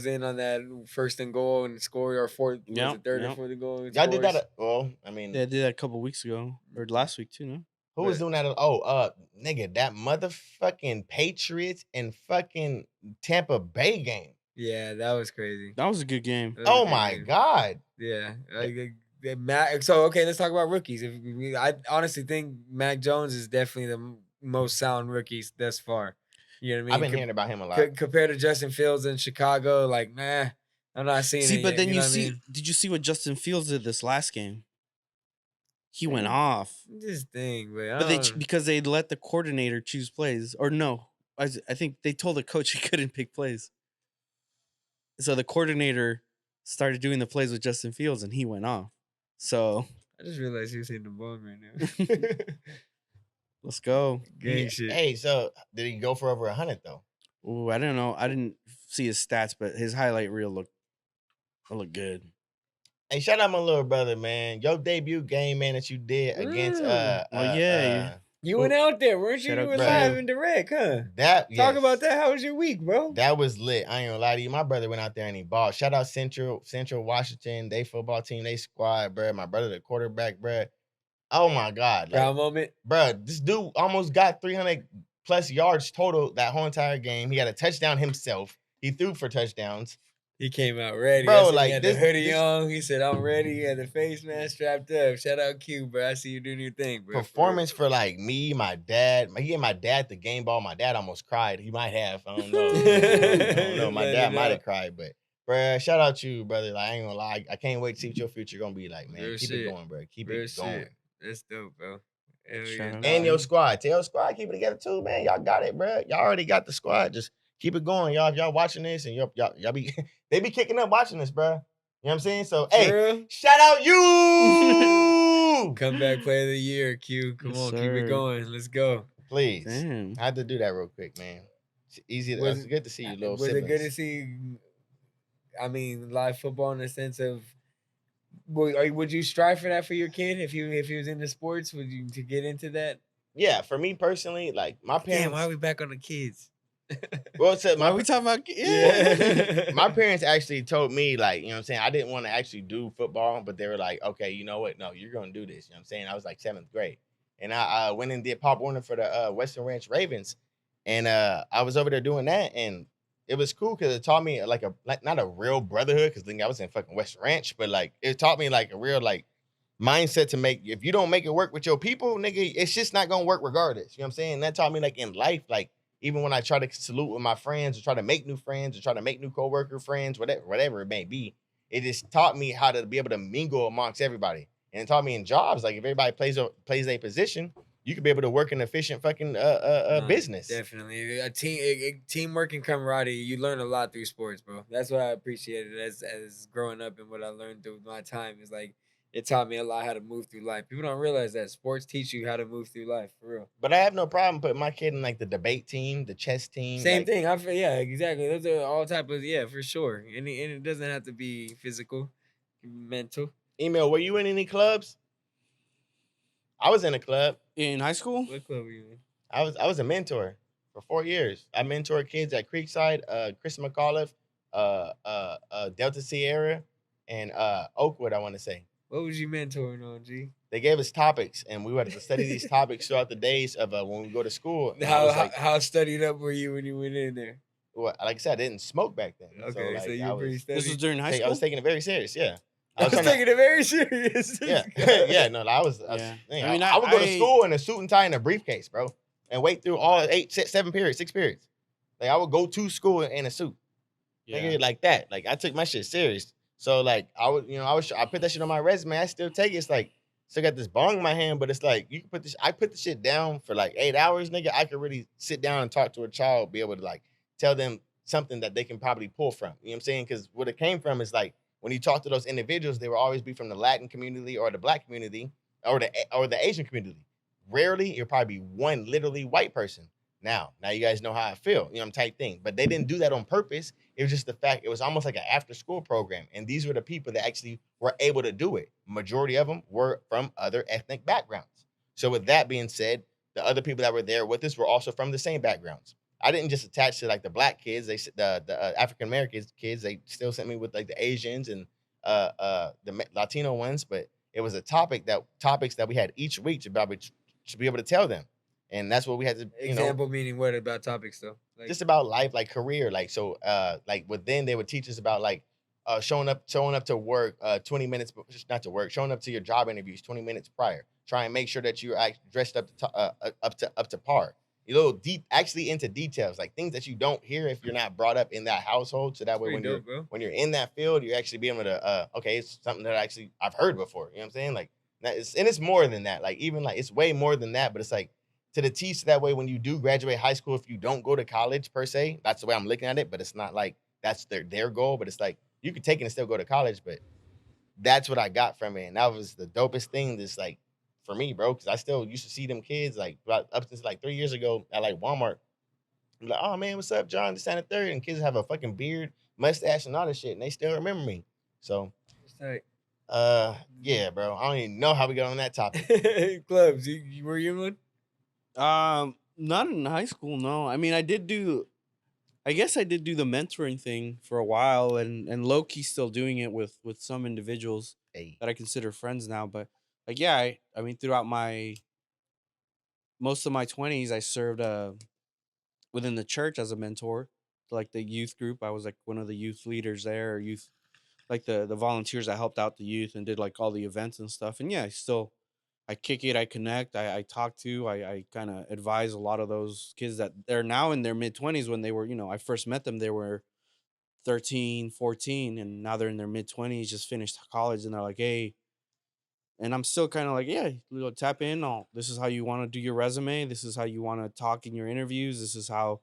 in on that first and goal and score or fourth, was Yep, it third or yep. fourth and goal. And Y'all did scores. that. Well, I mean, they did that a couple weeks ago or last week too. No, who was but- doing that? Nigga, that motherfucking Patriots and fucking Tampa Bay game. Yeah, that was crazy. that was a good game. That was a Oh good my game. God. Yeah. So okay, let's talk about rookies. I honestly think Mac Jones is definitely the most sound rookies thus far. You know what I mean? I've been hearing about him a lot. Compared to Justin Fields in Chicago, like, nah, I'm not seeing See, it but yet, then you you know what I see, mean? did you see what Justin Fields did this last game? He went Yeah. off, This thing, but but because they let the coordinator choose plays, or no, I think they told the coach he couldn't pick plays. So the coordinator started doing the plays with Justin Fields, and he went off. So I just realized he was hitting the ball right now. let's go. Gang Yeah. shit. Hey, so did he go for over 100 though? Ooh, I don't know. I didn't see his stats, but his highlight reel looked good. Hey, shout out my little brother, man. Your debut game, man, that you did against Mm. You went out there, weren't you? Shout You out were to live you. and direct, huh? that Talk about yes. that. How was your week, bro? That was lit. I ain't gonna lie to you. My brother went out there and he balled. Shout out Central Washington, they football team, they squad, bro. My brother, the quarterback, bro. Oh my God. Proud Like, moment. bro, this dude almost got 300 plus yards total that whole entire game. He had a touchdown himself. He threw for touchdowns. He came out ready. Bro, I seen like, he had this- the hoodie this- on. He said, "I'm ready." He had the face mask strapped up. Shout out Q, bro. I see you doing your thing, bro. For real. Performance for like me, my dad. He gave my dad the game ball. My dad almost cried. He might have. I don't know. I don't know. My Let dad it might out. have cried, but bruh, shout out to you, brother. Like, I ain't gonna lie. I can't wait to see what your future gonna be like, man. Real Keep shit. it going, bro. Keep Real it going. shit. That's dope, bro. Hell Shout yeah, out. dog. And your squad. Tell your squad, keep it together too, man. Y'all got it, bruh. Y'all already got the squad. Just keep it going, y'all. If y'all watching this and y'all be they be kicking up watching this, bruh. You know what I'm saying? So For hey, real? shout out you. Comeback play of the year, Q. Come Yes, on, keep it sir. going. Let's go. Please. Damn. I had to do that real quick, man. It's easy. Was- It's good to see you, little Was siblings. it good to see? I mean, live football in the sense of, would you strive for that for your kid if he was into sports? Would you to get into that? Yeah, for me personally, like my parents. Damn, why are we back on the kids? Well, so Why my are we talking about? Yeah. my parents actually told me, like, you know what I'm saying, I didn't want to actually do football, but they were like, okay, you know what? No, you're going to do this. You know what I'm saying? I was like 7th grade. And I went and did Pop Warner for the Western Ranch Ravens. And I was over there doing that. And it was cool because it taught me like not a real brotherhood because I was in fucking Western Ranch, but like it taught me like a real like mindset to make, if you don't make it work with your people, nigga, it's just not going to work regardless. You know what I'm saying? That taught me like in life, like, even when I try to salute with my friends or try to make new friends or try to make new coworker friends, whatever it may be, it just taught me how to be able to mingle amongst everybody. And it taught me in jobs, like if everybody plays a position, you could be able to work an efficient fucking business. Definitely, a teamwork and camaraderie. You learn a lot through sports, bro. That's what I appreciated as growing up, and what I learned through my time is like it taught me a lot how to move through life. People don't realize that sports teach you how to move through life for real. But I have no problem putting my kid in like the debate team, the chess team. Same like, thing. I feel, yeah, exactly. Those are all type of, yeah, for sure. And it doesn't have to be physical, mental. Email, were you in any clubs? I was in a club. In high school? What club were you in? I was a mentor for 4 years. I mentored kids at Creekside, Chris McAuliffe, Delta Sierra, and Oakwood, I want to say. What was you mentoring on, G? They gave us topics, and we had to study these topics throughout the days of when we go to school. And I was like, How studied up were you when you went in there? well, like I said, I didn't smoke back then. So Okay, so like you're pretty This was steady. during high I school. was taking it very serious. Yeah, I was taking it very serious. Yeah, yeah. No, I was. Yeah. I mean, I would go to school in a suit and tie and a briefcase, bro, and wait through all 7 periods, 6 periods. Like I would go to school in a suit. Yeah. Like that. Like I took my shit serious. So like I would, I put that shit on my resume. I still take it. It's like still got this bong in my hand, but it's like you can put this. I put the shit down for like 8 hours, nigga. I could really sit down and talk to a child, be able to like tell them something that they can probably pull from. You know what I'm saying? Because what it came from is like when you talk to those individuals, they will always be from the Latin community or the Black community or the Asian community. Rarely, it'll probably be one literally white person. Now you guys know how I feel, type thing. But they didn't do that on purpose. It was just the fact, it was almost like an after school program. And these were the people that actually were able to do it. Majority of them were from other ethnic backgrounds. So with that being said, the other people that were there with us were also from the same backgrounds. I didn't just attach to like the Black kids, the African American kids. They still sent me with like the Asians and the Latino ones, but it was topics that we had each week to be able to tell them. And that's what we had to, Example meaning what about topics though? Like, just about life, like career. Like, so, like within, they would teach us about like showing up to work 20 minutes, not to work, showing up to your job interviews 20 minutes prior. Try and make sure that you're dressed up to par. You little deep, actually into details, like things that you don't hear if you're not brought up in that household. So that way, when you're in that field, you're actually being able to, okay, it's something that I've heard before. You know what I'm saying? Like, it's more than that. Like, even like it's way more than that. But it's like, to the teach that way when you do graduate high school, if you don't go to college per se, that's the way I'm looking at it. But it's not like that's their goal. But it's like you could take it and still go to college. But that's what I got from it, and that was the dopest thing. That's like for me, bro, because I still used to see them kids like up to like 3 years ago at like Walmart. I'm like, oh man, what's up, John? This and the third, and kids have a fucking beard, mustache, and all this shit, and they still remember me. So, yeah, bro. I don't even know how we got on that topic. Clubs, were you in one? Not in high school, no. I mean, I did do the mentoring thing for a while, and low-key still doing it with some individuals that I consider friends now. But like, yeah, I mean, throughout most of my 20s, I served within the church as a mentor to like the youth group. I was like one of the youth leaders there, or youth, like the volunteers that helped out the youth and did like all the events and stuff. And yeah, I kick it, I connect, I talk to, I kind of advise a lot of those kids that they're now in their mid-20s. When they were, I first met them, they were 13, 14, and now they're in their mid-20s, just finished college, and they're like, hey, and I'm still kind of like, yeah, tap in. This is how you want to do your resume. This is how you want to talk in your interviews. This is how,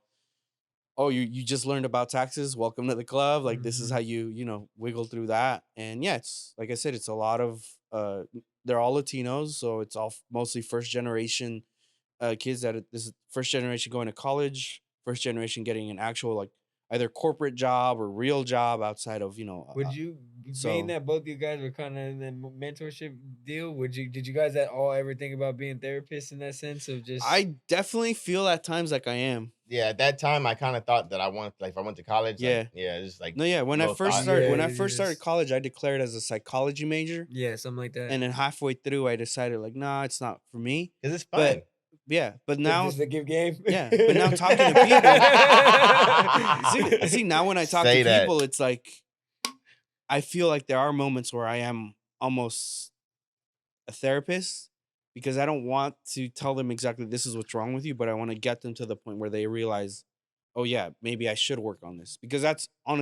oh, you just learned about taxes. Welcome to the club. Like, this is how you wiggle through that. And yeah, it's like I said, it's a lot of, they're all Latinos. So it's all mostly first generation kids this is first generation going to college, first generation getting an actual like either corporate job or real job outside of, Would you, being that both you guys were kind of in the mentorship deal, did you guys at all ever think about being therapists in that sense of just? I definitely feel at times like I am. Yeah, at that time I kind of thought that I wanted, like, if I went to college, yeah, like, yeah, it's like no, yeah. When I first started college, I declared as a psychology major. Yeah, something like that. And then halfway through, I decided like, nah, it's not for me. Because it's fun. But yeah, but now just the give game. Yeah, but now talking to people, see now when I talk to people, it's like I feel like there are moments where I am almost a therapist, because I don't want to tell them exactly this is what's wrong with you, but I want to get them to the point where they realize, oh yeah, maybe I should work on this. Because that's what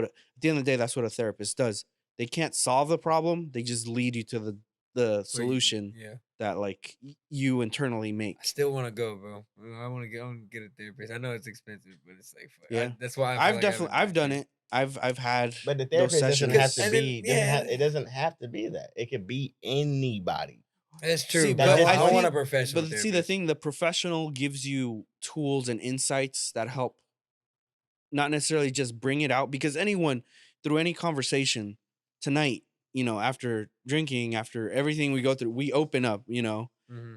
at the end of the day, that's what a therapist does. They can't solve the problem, they just lead you to the solution that like you internally make. I still want to go, bro. I want to get a therapist. I know it's expensive, but it's like, yeah, that's why I've done it. I've had, but the therapist doesn't have to be. It doesn't have to be that. It could be anybody. That's true. See, but I want a professional. But therapist. See, the thing, the professional gives you tools and insights that help, not necessarily just bring it out, because anyone through any conversation tonight, after drinking, after everything we go through, we open up, Mm-hmm.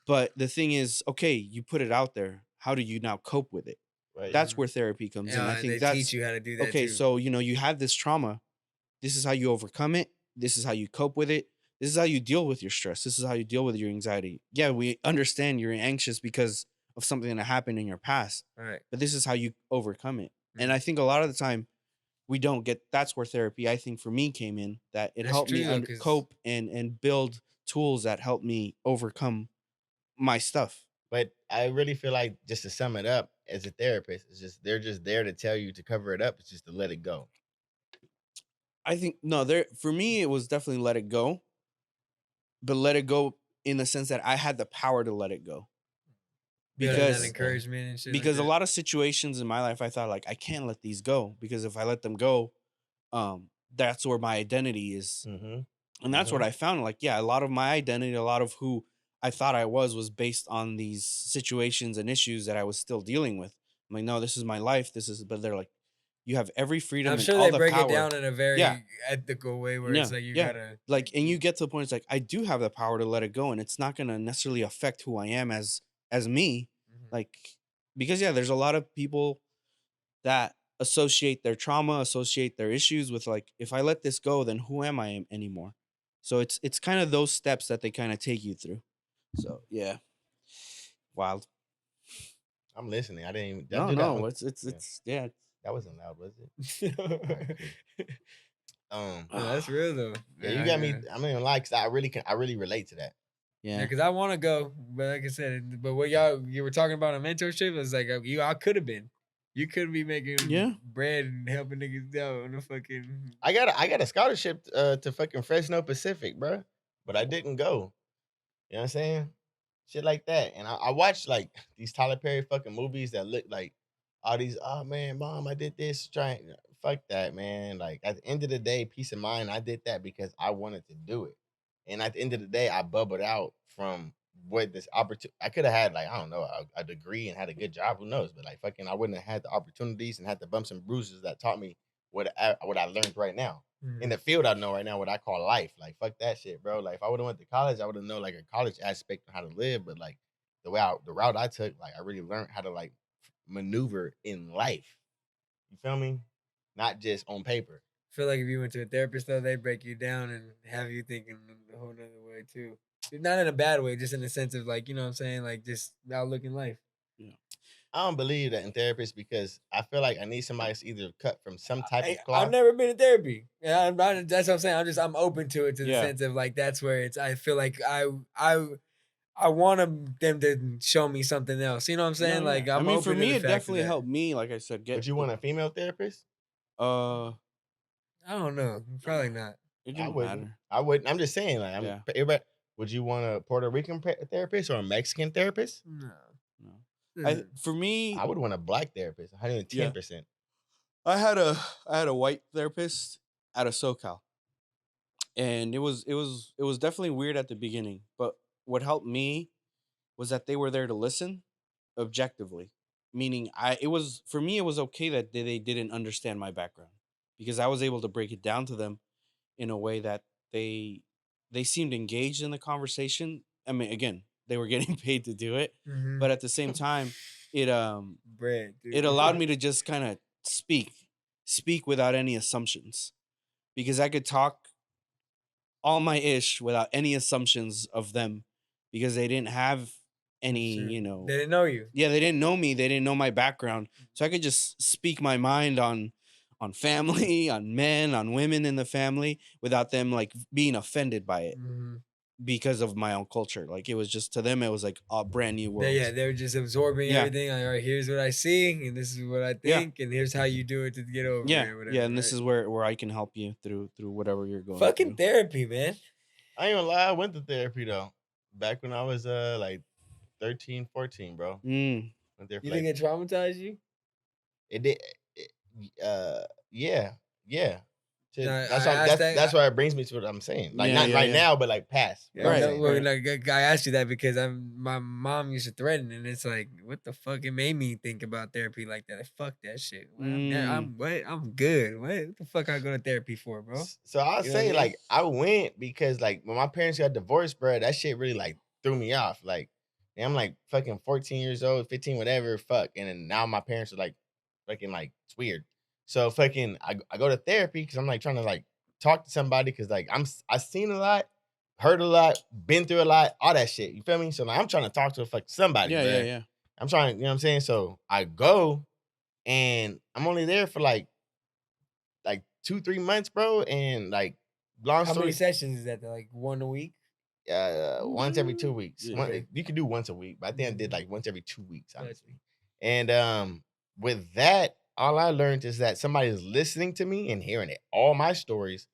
But the thing is, okay, you put it out there. How do you now cope with it? Right. That's where therapy comes in. I think they teach you how to do that. Okay, too. so you had this trauma. This is how you overcome it. This is how you cope with it. This is how you deal with your stress. This is how you deal with your anxiety. Yeah, we understand you're anxious because of something that happened in your past, Right. but this is how you overcome it. And Mhm. I think a lot of the time we don't get. That's where therapy, I think, for me came in. That it That's helped me true though, cause cope and build tools that help me overcome my stuff. But I really feel like, just to sum it up, as a therapist, it's just they're just there to tell you to cover it up. It's just to let it go. I think no, there for me it was definitely let it go, but let it go in the sense that I had the power to let it go. building that Because Okay. encouragement and shit like because a that. lot of situations in my life I thought like I can't let these go because if I let them go, that's where my identity is. Mhm. And that's what Mhm. I found. Like, yeah, a lot of my identity, a lot of who I thought I was based on these situations and issues that I was still dealing with. I'm like, no, this is my life. This is, but they're like, you have every I'm freedom and sure all they the break it power. down in a Yeah, very ethical way where yeah, it's like you yeah. gotta Like, and you get to the point, it's like, I do have the power to let it go, and it's not gonna necessarily affect who I am as me. Mhm. Like, because yeah, there's a lot of people that associate their trauma, associate their issues with like, if I let this go, then who am I anymore? So it's kind of those steps that they kind of take you through. So yeah, wild. I'm listening. I didn't even. Did I No, do that no, one? it's Yeah. yeah. That wasn't loud, was it? All right, cool. Um. No, that's real though. Yeah, Man, you I got me. gotta, I mean, like, 'cause I really can. I really relate to that. yeah, Yeah, because I want to go, but like I said, but what y'all you were talking about a mentorship, it's like you, I could have been, you could be making yeah. bread and helping niggas out on the fucking. I got a scholarship to fucking Fresno Pacific, bro, but I didn't go. You know what I'm saying? Shit like that. And I watched like these Tyler Perry fucking movies that look like all these, oh man, mom, I did this. Trying fuck that, man. Like at the end of the day, peace of mind, I did that because I wanted to do it. And at the end of the day, I bubbled out from what this opportunity. I could have had like, I don't know, a degree and had a good job. Who knows? But like fucking I wouldn't have had the opportunities and had the bumps and bruises that taught me what I learned right now in Mhm. the field. I know right now what I call life. Like fuck that shit, bro. Like if I would have went to college, I would have known like a college aspect of how to live. But like the route I took, like I really learned how to like maneuver in life. You feel me? Not just on paper. Feel like if you went to a therapist though, they break you down and have you thinking a whole nother way too. Not in a bad way, just in the sense of like, you know what I'm saying, like just outlooking life. Yeah. I don't believe that in therapists because I feel like I need somebody that's either cut from some type of I've cloth. never been in therapy. Yeah, that's what I'm saying. I'm open to it to the Yeah. sense of like that's where it's. I feel like I want them to show me something else. You know what I'm No, saying? yeah. Like I I'm mean, for open to me, the it fact of definitely that. helped me. Like I said, Would get you want a female therapist? uh, I don't know. Probably not. it I didn't wouldn't. matter. I wouldn't. I'm just saying, like, Yeah, everybody. Would you want a Puerto Rican therapist or a Mexican therapist? No. no. Mm. For me, I would want a black therapist, yeah. 110%. I had a white therapist out of SoCal, and it was definitely weird at the beginning. But what helped me was that they were there to listen objectively, meaning it was for me it was okay that they didn't understand my background because I was able to break it down to them in a way that they they seemed engaged in the conversation. I mean, again, they were getting paid to do it, Mm-hmm. but at the same time, it Bread, it allowed me dude. to just kind of speak without any assumptions because I could talk all my ish without any assumptions of them because they didn't have That's any, true. They didn't know you. yeah, they didn't know me, they didn't know my background. So I could just speak my mind on family, on men, on women in the family without them like being offended by it Mm-hmm. because of my own culture. Like it was just to them it was like a brand new world. Yeah, they're just absorbing Yeah. everything. Like, all right, here's what I see, and this is what I Yeah. think, and here's how you do it to get over it, Yeah. or Yeah, whatever. and this Right? is where I can help you through whatever you're going Fucking through. therapy, man. I ain't gonna lie, I went to therapy though. Back when I was like 13, 14, bro. Mm. Went there for You think like it traumatized you? it did it, yeah, yeah. No, That's I why asked that. that's why it brings me to what I'm saying. Like Yeah, not yeah, right yeah. now, but like past what Yeah, I'm Right, no, saying. well, right. like I asked you that because my mom used to threaten, and it's like, what the fuck? It made me think about therapy like that. Like, fuck that shit. What, Mm. I'm good. What the fuck I go to therapy for, bro? So I'll You know what I say mean? like I went because like when my parents got divorced, bro, that shit really like threw me off. Like man, I'm like fucking 14 years old, 15, whatever, fuck. And then now my parents are like fucking like it's weird. So fucking I go to therapy because I'm like trying to like talk to somebody because like I've seen a lot, heard a lot, been through a lot, all that shit. You feel me? So like, I'm trying to talk to like somebody, Yeah, bruh. yeah. I'm trying, you know what I'm saying? So I go and I'm only there for like 2-3 months, bro. And like long How many story, sessions is that? Like one a week? once every 2 weeks. Yeah. Okay. You can do once a week, but I think I did Mhm. like once every 2 weeks, Gotcha. honestly. And with that, all I learned is that somebody is listening to me and hearing it, all my stories,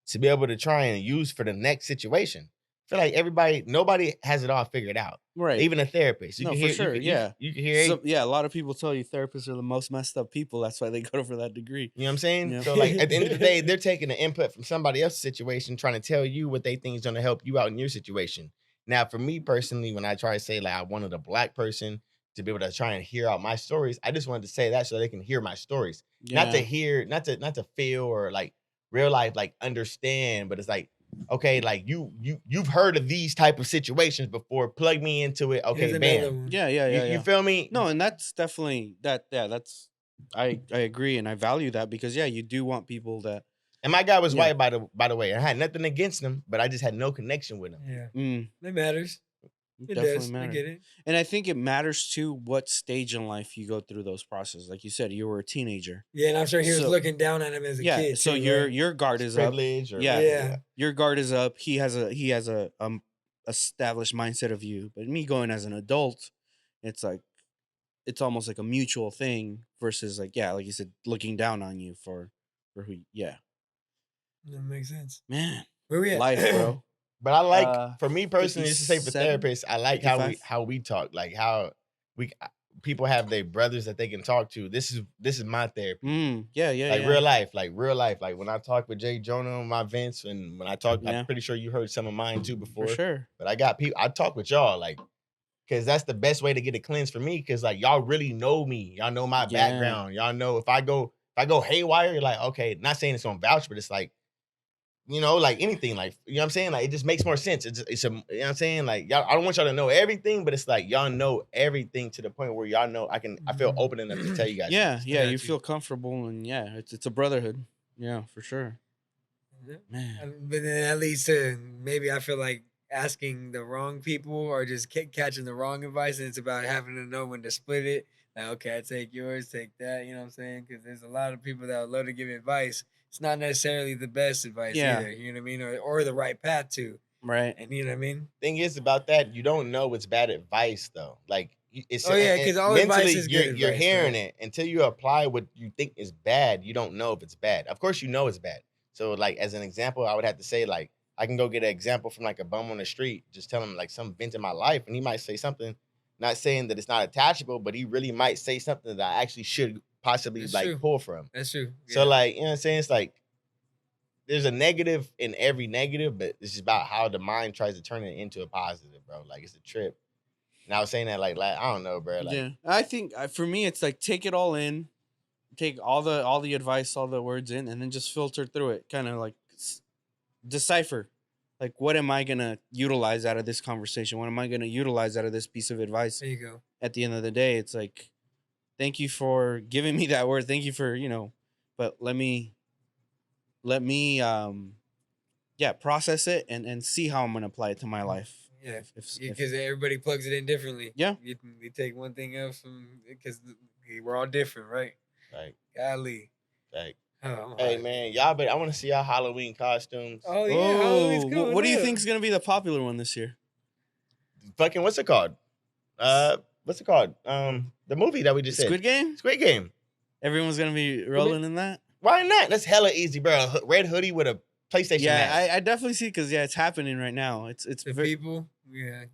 to be able to try and use for the next situation. I feel like nobody has it all figured out. Right. Even a therapist. You No, can for hear, sure. Yeah. you can hear, So yeah, a lot of people tell you therapists are the most messed up people. That's why they go for that degree. you know what I'm saying? Yeah. So like at the end of the day, they're taking the input from somebody else's situation, trying to tell you what they think is going to help you out in your situation. Now, for me personally, when I try to say like I wanted a black person to be able to try and hear out my stories, I just wanted to say that so they can hear my stories, not to Yeah. hear, not to feel or like real life like understand, but it's like okay, like you've heard of these type of situations before. Plug me into it. Okay, Here's another bam. one. Yeah. Yeah. You Yeah. feel me? No, and that's definitely that. Yeah, that's I agree and I value that because yeah, you do want people that. And my guy was Yeah. white, by the way. I had nothing against him, but I just had no connection with him. Yeah. It matters. It Definitely does. I matters. get it. And I think it matters too what stage in life you go through those processes. Like you said, you were a teenager. Yeah, and I'm sure he was So- looking down at him as a Yeah. kid. So too, your right? your guard is up. Privilege or Yeah. Your guard is up. He has a established mindset of you. But me going as an adult, it's like it's almost like a mutual thing versus like like you said, looking down on you for who. Yeah, That makes sense. man, Where we at? life, bro. But I like for me personally, just to say for 57, therapists, I like 55. how we talk, like how we people have their brothers that they can talk to. This is my therapy. Yeah. Like real life. Like when I talk with Jay Jonah on my events, and when I talk, Yeah. I'm pretty sure you heard some of mine too For before. sure. But I got people. I talk with y'all like, cause that's the best way to get it cleansed for me. Cause like y'all really know me. Y'all know my Yeah. background. Y'all know if I go haywire, you're like, okay, not saying it's on vouch, but it's like, you know, like anything, like you know what I'm saying? Like it just makes more sense. It's you know what I'm saying? Like y'all, I don't want y'all to know everything, but it's like y'all know everything to the point where y'all know I feel open enough to tell you guys. Yeah, things. yeah, got you you. feel comfortable and yeah, it's a brotherhood. Yeah, for sure. Yeah. Man. But then that leads to maybe I feel like asking the wrong people or just catching the wrong advice, and it's about having to know when to split it. Like, okay, I take yours, take that. You know what I'm saying? Because there's a lot of people that would love to give advice. It's not necessarily the best advice Yeah. either. You know what I mean? Or the right path to. Right. And you know what I mean? Thing is about that, you don't know it's bad advice though. Like it's Oh, yeah, and 'cause all mentally advice is good you're advice, hearing right? it until you apply what you think is bad. You don't know if it's bad. Of course, you know it's bad. So like as an example, I would have to say like I can go get an example from like a bum on the street, just tell him like some event in my life, and he might say something. Not saying that it's not attachable, but he really might say something that I actually should possibly That's like true. pull from. That's true. So like you know what I'm saying? It's like there's a negative in every negative, but it's just about how the mind tries to turn it into a positive, bro. Like it's a trip. And I was saying that like I don't know, bro. Like Yeah. I think for me it's like take it all in, take all the advice, all the words in and then just filter through it. Kind of like decipher. Like what am I going to utilize out of this conversation? What am I going to utilize out of this piece of advice? there you go. At the end of the day, it's like thank you for giving me that word. Thank you for, but let me process it and see how I'm gonna apply it to my life. Yeah. If- Because everybody plugs it in differently. Yeah. We take one thing else from because we're all different, right? like Golly. like Oh, I'm hey hot. man, y'all but I want to see y'all Halloween costumes. Oh yeah. Halloween's coming what do you up. think is gonna be the popular one this year? Fucking what's it called? What's it called? The movie that we just said. Squid Game? Squid Game. Everyone's gonna be rolling in that. Why not? That's hella easy, bro. A red hoodie with a PlayStation mask. I definitely see because it's happening right now. It's The people? Yeah.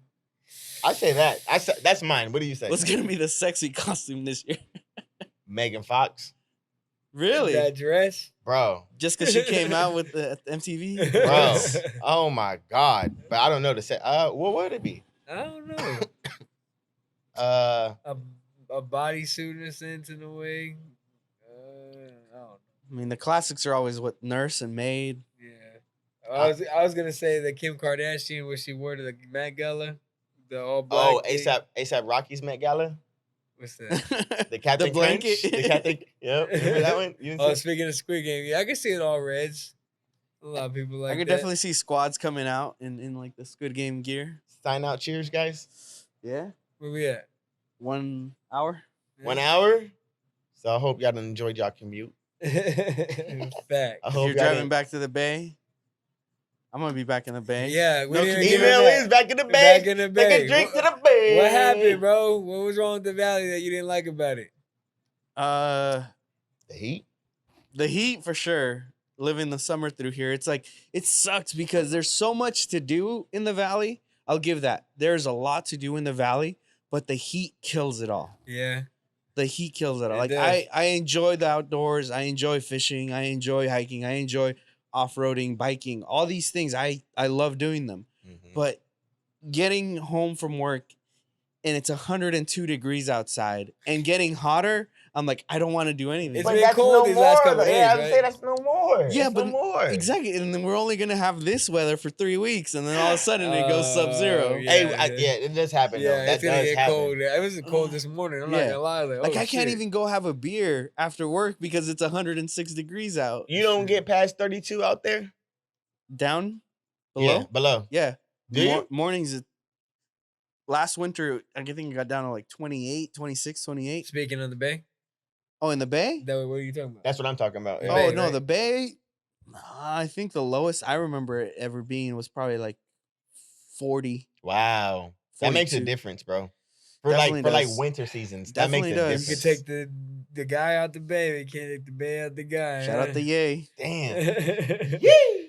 I say that. That's mine. What do you say? what's gonna be the sexy costume this year? Megan Fox, Really? That dress? bro. Just because she came out with the MTV? Bro. Oh my god. But I don't know to say. What would it be? I don't know. Uh, A bodysuit in a sense, in a way. I don't know. I mean, the classics are always what nurse and maid. Yeah. I was gonna say the Kim Kardashian what she wore to the Met Gala, the all black. oh, thing. ASAP Rocky's Met Gala. What's that? The Captain blanket. Crunch. The Captain. Yep. Remember that one? You didn't Oh, see- speaking of Squid Game, yeah, I can see it all reds. A lot of people like I could that. definitely see squads coming out in like the Squid Game gear. Sign out. Cheers, guys. Yeah. Where we at? 1 hour. 1 hour. So I hope y'all done enjoyed y'all commute. Fact. I If hope you're y'all driving didn't- back to the Bay, I'm gonna be back in the Bay. Yeah, we No didn't commute. give Email it is back in the bay. Back in the Take bay. a drink to the bay. What happened, bro? What was wrong with the valley that you didn't like about it? The heat. The heat for sure. Living the summer through here, it's like it sucks because there's so much to do in the valley. I'll give that. There's a lot to do in the valley, but the heat kills it all. Yeah. The heat kills it all. It Like does. I enjoy the outdoors. I enjoy fishing. I enjoy hiking. I enjoy off-roading, biking. All these things. I love doing them. Mhm. But getting home from work and it's 102 degrees outside and getting hotter, I'm like, I don't want to do anything. It's But been that's cold no these more. last couple though. days, Yeah, I would right? say that's no more. Yeah, It's but no more. Exactly. And then we're only going to have this weather for 3 weeks. And then all of a sudden it goes sub-zero. yeah. Hey, yeah, it does happen though. Yeah, That it's gonna does get happen. cold. It was cold this morning. I'm not Yeah. gonna lie. Like oh, I can't shit. even go have a beer after work because it's 106 degrees out. You don't get past 32 out there? Down Yeah, below? below. Yeah. Do you? Mornings. Last winter, I think it got down to like 28, 26, 28. Speaking of the bay, Oh, in the Bay? what are you talking about? That's what I'm talking about. The Yeah. Oh, Bay, no, right? the Bay. I think the lowest I remember it ever being was probably like 40. Wow. That makes a 42. difference, bro. For Definitely like does. winter seasons. Definitely that makes a does. You could difference. take the guy out the bay, but you can't take the bay out the guy. Shout out to Yay. Damn. Shout Yee.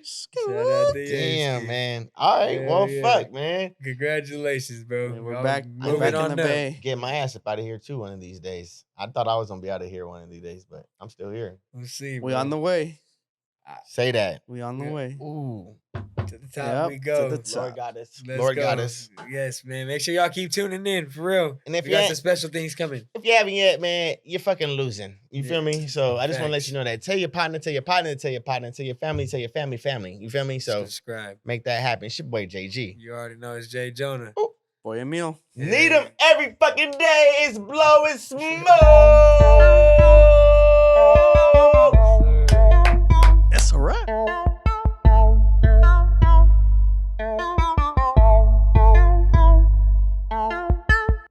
out to Damn, Ski. man. All right. Yeah, well, yeah. fuck, man. Congratulations, bro. Yeah, we're Y'all back. I'm We're moving back in on the up. Bay. Get my ass up out of here too one of these days. I thought I was gonna be out of here one of these days, but I'm still here. Let's see. We bro. on the way. Say that. We on the Yeah. way. Ooh. To the top Yep, we to go. the top. Lord got us. Let's Lord go. got us. Yes, man. Make sure y'all keep tuning in for real. And if we you got ain't- some special things coming. If you haven't yet, man, you're fucking losing. You Yeah. feel me? So I just want to let Facts. you know that. Tell your partner, tell your partner, tell your partner, tell your family, tell your family. You feel me? So Subscribe. make that happen. It's your boy JG. You already know it's Jay Jonah. Boy, Emil. Need them every fucking day. It's blowing smoke. That's a wrap.